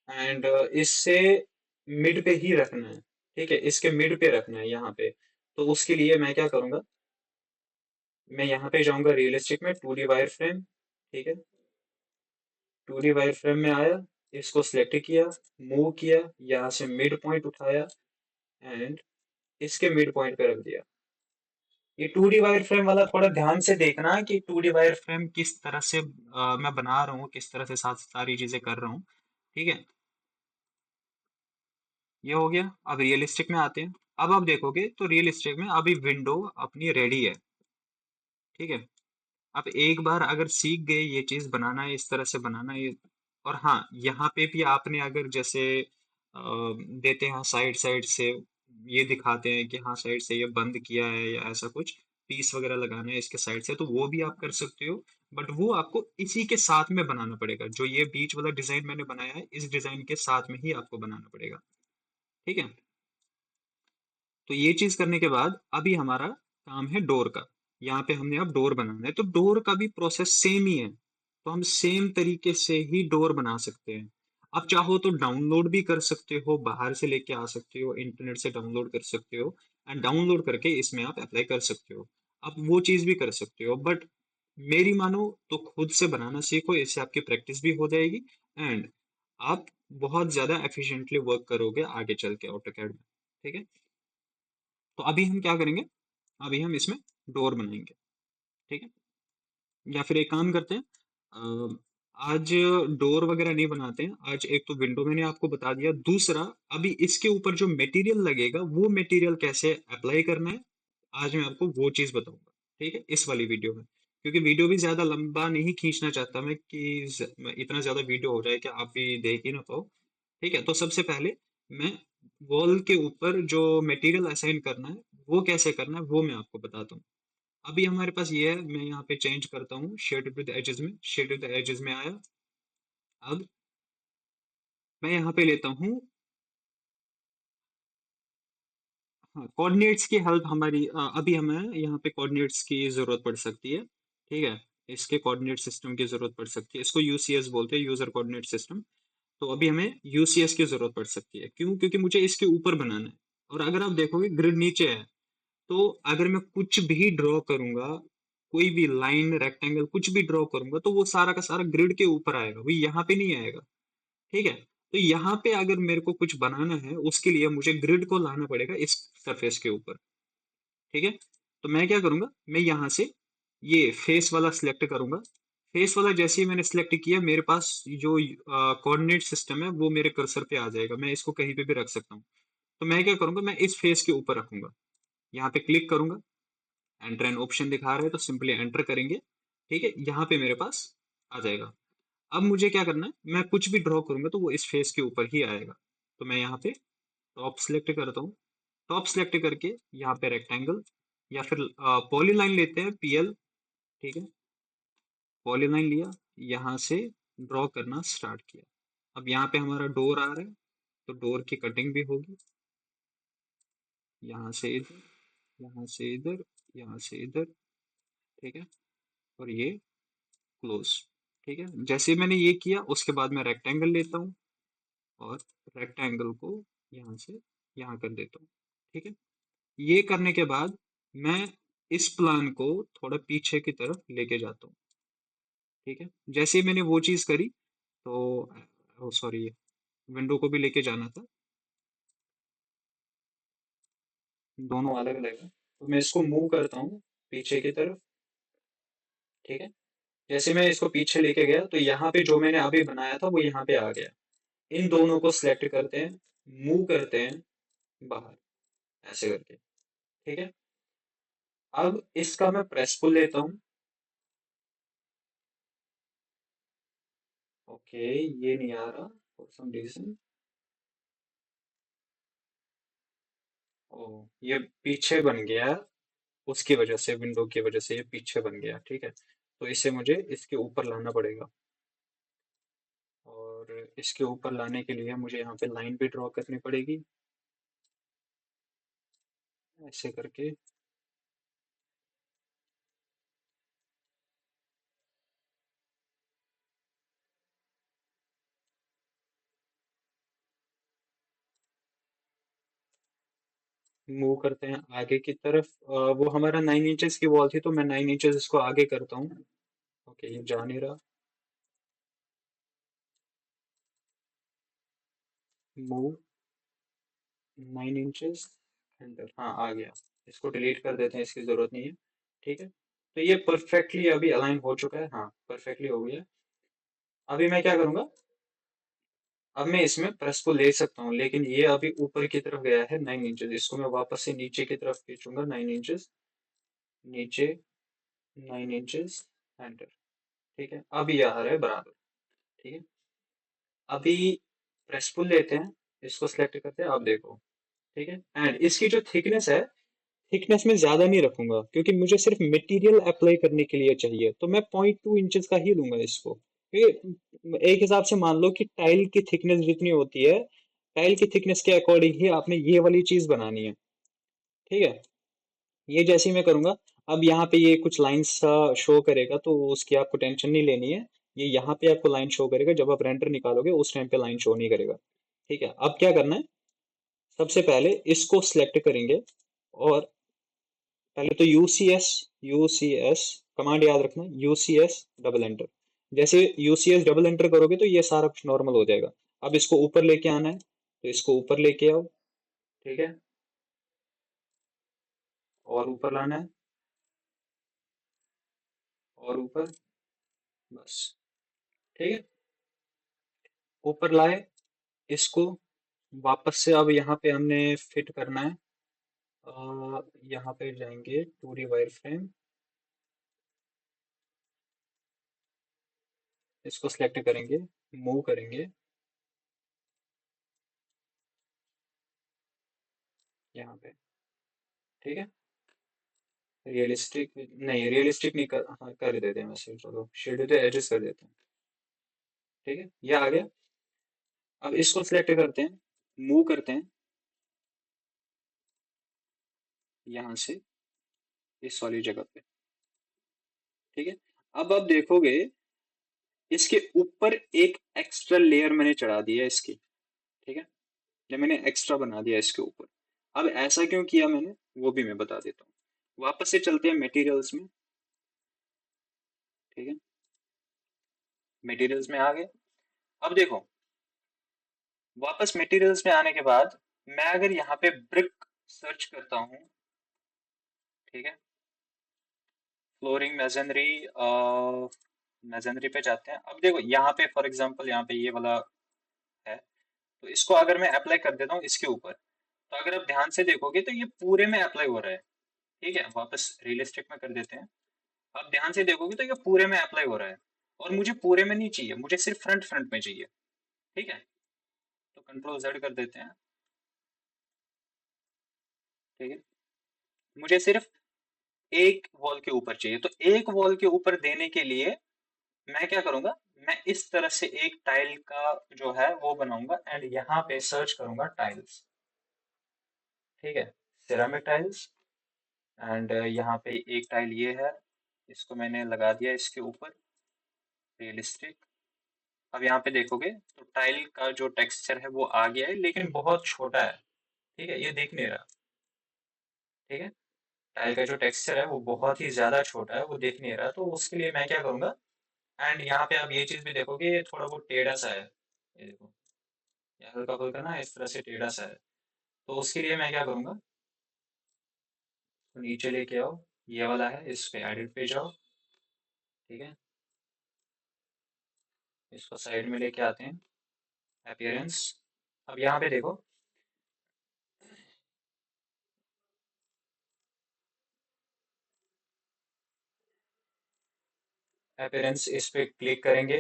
एंड इससे मिड पे ही रखना है। ठीक है, इसके मिड पे रखना है यहाँ पे। तो उसके लिए मैं क्या करूंगा, मैं यहाँ पे जाऊंगा रियलिस्टिक में 2D वायर फ्रेम। ठीक है, 2D वायर फ्रेम में आया, इसको सिलेक्ट किया, मूव किया, यहाँ से मिड पॉइंट उठाया, एंड इसके मिड पॉइंट पे रख दिया। ये 2D वायर फ्रेम वाला थोड़ा ध्यान से देखना कि 2D वायर फ्रेम किस तरह से मैं बना रहा हूँ, किस तरह से सारी चीजें कर रहा हूँ। ठीक है, ये हो गया। अब रियलिस्टिक में आते हैं। अब आप देखोगे तो रियलिस्टिक में अभी विंडो अपनी रेडी है। ठीक है, आप एक बार अगर सीख गए ये चीज बनाना है, इस तरह से बनाना है, और हाँ यहाँ पे भी आपने अगर जैसे देते हैं साइड साइड से, ये दिखाते हैं कि हाँ साइड से ये बंद किया है या ऐसा कुछ पीस वगैरह लगाना है इसके साइड से, तो वो भी आप कर सकते हो। बट वो आपको इसी के साथ में बनाना पड़ेगा, जो ये बीच वाला डिजाइन मैंने बनाया है इस डिजाइन के साथ में ही आपको बनाना पड़ेगा। ठीक है, तो ये चीज करने के बाद अभी हमारा काम है डोर का। यहाँ पे हमने अब डोर बनाना है, तो डोर का भी प्रोसेस सेम ही है। तो हम सेम तरीके से ही डोर बना सकते हैं। आप चाहो तो डाउनलोड भी कर सकते हो, बाहर से लेके आ सकते हो, इंटरनेट से डाउनलोड कर सकते हो, एंड डाउनलोड करके इसमें आप अप्लाई कर सकते हो। आप वो चीज भी कर सकते हो, बट मेरी मानो तो खुद से बनाना सीखो, इससे आपकी प्रैक्टिस भी हो जाएगी, एंड आप बहुत ज्यादा एफिशिएंटली वर्क करोगे आगे चल के ऑटोकैड में। ठीक है, तो अभी हम क्या करेंगे, अभी हम इसमें डोर बनाएंगे। ठीक है, या फिर एक काम करते हैं, आज डोर वगैरह नहीं बनाते हैं। आज एक तो विंडो मैंने आपको बता दिया, दूसरा अभी इसके ऊपर जो मटेरियल लगेगा वो मटेरियल कैसे अप्लाई करना है, आज मैं आपको वो चीज बताऊंगा। ठीक है, इस वाली वीडियो में, क्योंकि वीडियो भी ज्यादा लंबा नहीं खींचना चाहता मैं कि इतना ज्यादा वीडियो हो जाए कि आप भी देख ही ना पाओ। ठीक है, तो सबसे पहले मैं वॉल के ऊपर जो मटेरियल असाइन करना है वो कैसे करना है वो मैं आपको बताता हूँ। अभी हमारे पास ये है, मैं यहाँ पे चेंज करता हूँ शेड विद एजेस में, शेड विद एजेस में आया। अब मैं यहाँ पे लेता हूँ, हाँ कोऑर्डिनेट्स की हेल्प हमारी अभी हमें यहाँ पे कोऑर्डिनेट्स की जरूरत पड़ सकती है। ठीक है, इसके कोऑर्डिनेट सिस्टम की जरूरत पड़ सकती है, इसको यूसीएस बोलते हैं, यूजर कोऑर्डिनेट सिस्टम। तो अभी हमें यूसीएस की जरूरत पड़ सकती है, क्यों, क्योंकि मुझे इसके ऊपर बनाना है। और अगर आप देखोगे ग्रिड नीचे है, तो अगर मैं कुछ भी ड्रॉ करूंगा, कोई भी लाइन रेक्टेंगल कुछ भी ड्रॉ करूंगा, तो वो सारा का सारा ग्रिड के ऊपर आएगा, वो यहाँ पे नहीं आएगा। ठीक है, तो यहाँ पे अगर मेरे को कुछ बनाना है उसके लिए मुझे ग्रिड को लाना पड़ेगा इस सरफेस के ऊपर। ठीक है, तो मैं क्या करूंगा, मैं यहाँ से ये फेस वाला सिलेक्ट करूंगा। फेस वाला जैसे ही मैंने सिलेक्ट किया, मेरे पास जो कोऑर्डिनेट सिस्टम है वो मेरे कर्सर पे आ जाएगा, मैं इसको कहीं पे भी रख सकता हूँ। तो मैं क्या करूंगा, मैं इस फेस के ऊपर रखूंगा, यहाँ पे क्लिक करूंगा, एंटर एन ऑप्शन दिखा रहा है तो सिंपली एंटर करेंगे। ठीक है, यहाँ पे मेरे पास आ जाएगा। अब मुझे क्या करना है, मैं कुछ भी ड्रॉ करूंगा तो वो इस फेस के ऊपर ही आएगा। तो मैं यहाँ पे टॉप सिलेक्ट करता हूँ, टॉप सिलेक्ट करके यहाँ पे रेक्टेंगल या फिर पॉलीलाइन लेते हैं, पीएल। ठीक है, पॉलीलाइन लिया, यहाँ से ड्रॉ करना स्टार्ट किया। अब यहाँ पे हमारा डोर आ रहा है, तो डोर की कटिंग भी होगी, यहाँ से इधर, यहाँ से इधर, यहाँ से इधर। ठीक है, और ये क्लोज। ठीक है, जैसे मैंने ये किया उसके बाद मैं रेक्टेंगल लेता हूँ, और रेक्टेंगल को यहाँ से यहाँ कर देता हूँ। ठीक है, ये करने के बाद मैं इस प्लान को थोड़ा पीछे की तरफ लेके जाता हूँ। ठीक है, जैसे ही मैंने वो चीज करी, तो सॉरी, विंडो को भी लेके जाना था, दोनों अलग अलग है, तो मैं इसको मूव करता हूँ पीछे की तरफ। ठीक है, जैसे मैं इसको पीछे लेके गया तो यहाँ पे जो मैंने अभी बनाया था वो यहाँ पे आ गया। इन दोनों को सिलेक्ट करते हैं, मूव करते हैं बाहर ऐसे करके। ठीक है, अब इसका मैं प्रेस पुल लेता हूँ। ओके, ये नहीं आ रहा फॉर सम रीजन। ओ, ये पीछे बन गया, उसकी वजह से, विंडो की वजह से ये पीछे बन गया, ठीक है। तो इसे मुझे इसके ऊपर लाना पड़ेगा, और इसके ऊपर लाने के लिए मुझे यहाँ पे लाइन भी ड्रॉ करनी पड़ेगी, ऐसे करके। मूव करते हैं आगे की तरफ। वो हमारा 9 इंचेस की वॉल थी, तो मैं 9 इंचेस इसको आगे करता हूँ। ओके, ये जा नहीं रहा। मूव 9 इंचेस, एंटर, हाँ आ गया। इसको डिलीट कर देते हैं, इसकी जरूरत नहीं है, ठीक है। तो ये परफेक्टली अभी अलाइन हो चुका है, हाँ परफेक्टली हो गया। अभी मैं क्या करूंगा, अब मैं इसमें प्रेस को ले सकता हूँ, लेकिन ये अभी ऊपर की तरफ गया है 9 इंचेस, इसको मैं वापस से नीचे की तरफ खींचूंगा 9 इंचेस, नीचे 9 इंचेस, एंटर, ठीक है। अब ये आ रहा है बराबर, ठीक है। अभी प्रेस पुल लेते हैं, इसको सिलेक्ट करते हैं, अब देखो, ठीक है। एंड इसकी जो थिकनेस है, थिकनेस में ज्यादा नहीं रखूंगा, क्योंकि मुझे सिर्फ मटेरियल अप्लाई करने के लिए चाहिए, तो मैं 0.2 इंचेस का ही लूंगा इसको, क्योंकि एक हिसाब से मान लो कि टाइल की थिकनेस जितनी होती है, टाइल की थिकनेस के अकॉर्डिंग ही आपने ये वाली चीज बनानी है, ठीक है। ये जैसे ही मैं करूंगा, अब यहाँ पे ये कुछ लाइंस शो करेगा, तो उसकी आपको टेंशन नहीं लेनी है। ये यहाँ पे आपको लाइन शो करेगा, जब आप रेंडर निकालोगे उस टाइम पे लाइन शो नहीं करेगा, ठीक है। अब क्या करना है, सबसे पहले इसको सिलेक्ट करेंगे, और पहले तो यूसीएस कमांड याद रखना, यूसीएस डबल एंटर। जैसे यूसीएस डबल एंटर करोगे तो ये सारा कुछ नॉर्मल हो जाएगा। अब इसको ऊपर लेके आना है, तो इसको ऊपर लेके आओ, ठीक है, और ऊपर लाना है, और ऊपर, बस, ठीक है। ऊपर लाए इसको, वापस से अब यहाँ पे हमने फिट करना है। यहाँ पे जाएंगे 2D वायर फ्रेम, इसको सिलेक्ट करेंगे, मूव करेंगे यहाँ पे, ठीक है। रियलिस्टिक नहीं, रियलिस्टिक नहीं कर, हाँ कर देते हैं वैसे, चलो शेडो तो एडजस्ट कर देते हैं, ठीक है। ये आ गया। अब इसको सिलेक्ट करते हैं, मूव करते हैं यहाँ से इस वाली जगह पे, ठीक है। अब आप देखोगे, इसके ऊपर एक एक्स्ट्रा लेयर मैंने चढ़ा दी है इसकी, ठीक है। ये मैंने एक्स्ट्रा बना दिया इसके ऊपर। अब ऐसा क्यों किया मैंने, वो भी मैं बता देता हूँ। वापस से चलते हैं मटेरियल्स में, ठीक है। मटेरियल्स में आ गए। अब देखो, वापस मटेरियल्स में आने के बाद, मैं अगर यहाँ पे ब्रिक सर्च करता हूँ, ठीक है, फ्लोरिंग मेजनरी, मेजनरी पे जाते हैं। अब देखो यहाँ पे फॉर एग्जांपल, यहाँ पे ये वाला है, तो इसको अगर मैं अप्लाई कर देता हूँ इसके ऊपर, तो अगर आप ध्यान से देखोगे तो ये पूरे में अप्लाई हो रहा है, ठीक है। वापस रियलिस्टिक में कर देते हैं, आप ध्यान से देखोगे तो ये पूरे में अप्लाई हो रहा है, और मुझे पूरे में नहीं चाहिए, मुझे सिर्फ फ्रंट फ्रंट में चाहिए, ठीक है। तो कंट्रोल जेड कर देते हैं, ठीक है। मुझे सिर्फ एक वॉल के ऊपर चाहिए, तो एक वॉल के ऊपर देने के लिए मैं क्या करूंगा, मैं इस तरह से एक टाइल का जो है वो बनाऊंगा, एंड यहाँ पे सर्च करूंगा टाइल्स, ठीक है, सिरामिक टाइल्स। एंड यहाँ पे एक टाइल ये है, इसको मैंने लगा दिया इसके ऊपर, रियलिस्टिक। अब यहाँ पे देखोगे तो टाइल का जो टेक्सचर है वो आ गया है, लेकिन बहुत छोटा है, ठीक है, ये दिख नहीं रहा, ठीक है। टाइल का जो टेक्सचर है वो बहुत ही ज्यादा छोटा है, वो दिख नहीं रहा, तो उसके लिए मैं क्या करूंगा, एंड यहाँ पे आप ये चीज भी देखोगे, ये थोड़ा बहुत टेढ़ा सा है, ये देखो, ये हल्का फुल्का ना इस तरह से टेढ़ा सा है। तो उसके लिए मैं क्या करूंगा, तो नीचे लेके आओ, ये वाला है, इस पे एडिट पे जाओ, ठीक है। इसको साइड में लेके आते हैं, अपीयरेंस। अब यहाँ पे देखो, अपीयरेंस, इस पे क्लिक करेंगे,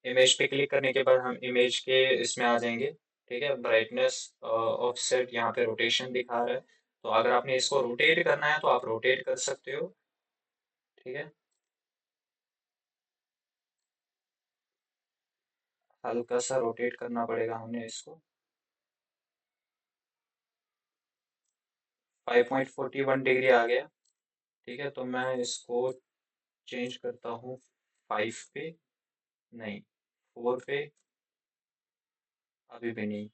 इमेज पे क्लिक करने के बाद हम इमेज के इसमें आ जाएंगे। ठीक है, ब्राइटनेस, ऑफसेट, यहाँ पे रोटेशन दिखा रहा है। तो अगर आपने इसको रोटेट करना है तो आप रोटेट कर सकते हो। ठीक है, हल्का सा रोटेट करना पड़ेगा हमने इसको। 5.41 डिग्री आ गया। ठीक है, तो मैं इसको चेंज करता हूँ 5 पे, नहीं 4 पे, अभी भी नहीं।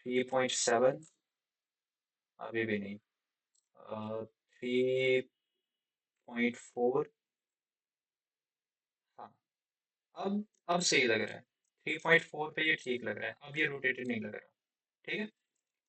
3.7, अभी भी नहीं। 3.4, हाँ, अब सही लग रहा है। 3.4 पे ये ठीक लग रहा है, अब ये रोटेटेड नहीं लग रहा। ठीक है,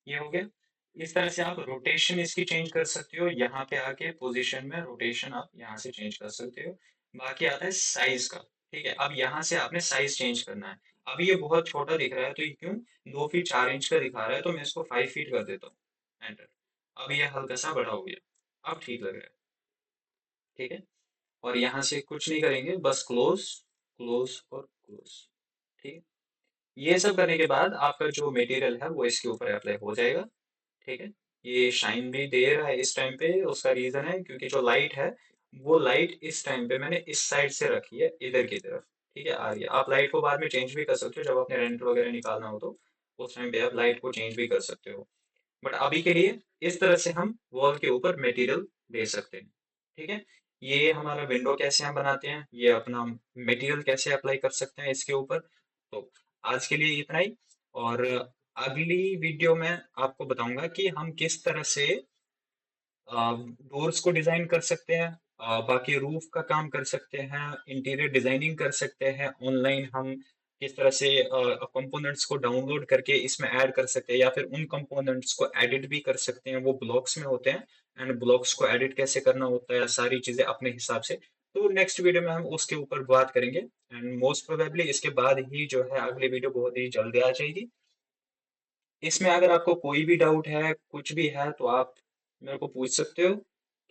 ये हो गया। इस तरह से आप रोटेशन इसकी चेंज कर सकते हो, यहाँ पे आके पोजीशन में रोटेशन आप यहाँ से चेंज कर सकते हो। बाकी आता है साइज का। ठीक है, अब यहाँ से आपने साइज चेंज करना है। अब ये बहुत छोटा दिख रहा है, तो ये क्यों 2 फीट 4 इंच का दिखा रहा है, तो मैं इसको 5 फीट कर देता हूँ, एंटर। अब ये हल्का सा बड़ा हो गया, अब ठीक लग रहा है। ठीक है, और यहाँ से कुछ नहीं करेंगे, बस क्लोज, क्लोज और क्लोज। ठीक है, ये सब करने के बाद आपका जो मटेरियल है वो इसके ऊपर अप्लाई हो जाएगा। ठीक है, ये शाइन भी दे रहा है इस टाइम पे, उसका रीजन है क्योंकि जो लाइट है वो लाइट इस टाइम पे मैंने इस साइड से रखी है, इधर की तरफ। ठीक है, आ रही है। आप लाइट को बाद में चेंज भी कर सकते हो, जब आपने रेंट वगैरह निकालना हो तो उस टाइम पे आप लाइट को चेंज भी कर सकते हो। बट अभी के लिए इस तरह से हम वॉल के ऊपर मटेरियल दे सकते हैं। ठीक है, ये हमारा विंडो कैसे हम बनाते हैं, ये अपना मटेरियल कैसे अप्लाई कर सकते हैं इसके ऊपर। तो आज के लिए इतना ही, और अगली वीडियो में आपको बताऊंगा कि हम किस तरह से डोर्स को डिजाइन कर सकते हैं, बाकी रूफ का काम कर सकते हैं, इंटीरियर डिजाइनिंग कर सकते हैं। ऑनलाइन हम किस तरह से कंपोनेंट्स को डाउनलोड करके इसमें ऐड कर सकते हैं, या फिर उन कंपोनेंट्स को एडिट भी कर सकते हैं, वो ब्लॉक्स में होते हैं। एंड ब्लॉक्स को एडिट कैसे करना होता है, सारी चीजें अपने हिसाब से। तो नेक्स्ट वीडियो में हम उसके ऊपर बात करेंगे, एंड मोस्ट प्रोबेबली इसके बाद ही जो है अगली वीडियो बहुत ही जल्दी आ जाएगी। इसमें अगर आपको कोई भी डाउट है, कुछ भी है, तो आप मेरे को पूछ सकते हो।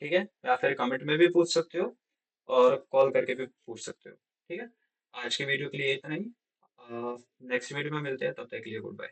ठीक है, या फिर कमेंट में भी पूछ सकते हो, और कॉल करके भी पूछ सकते हो। ठीक है, आज की वीडियो के लिए इतना ही। नेक्स्ट वीडियो में मिलते हैं, तब तक के लिए गुड बाय।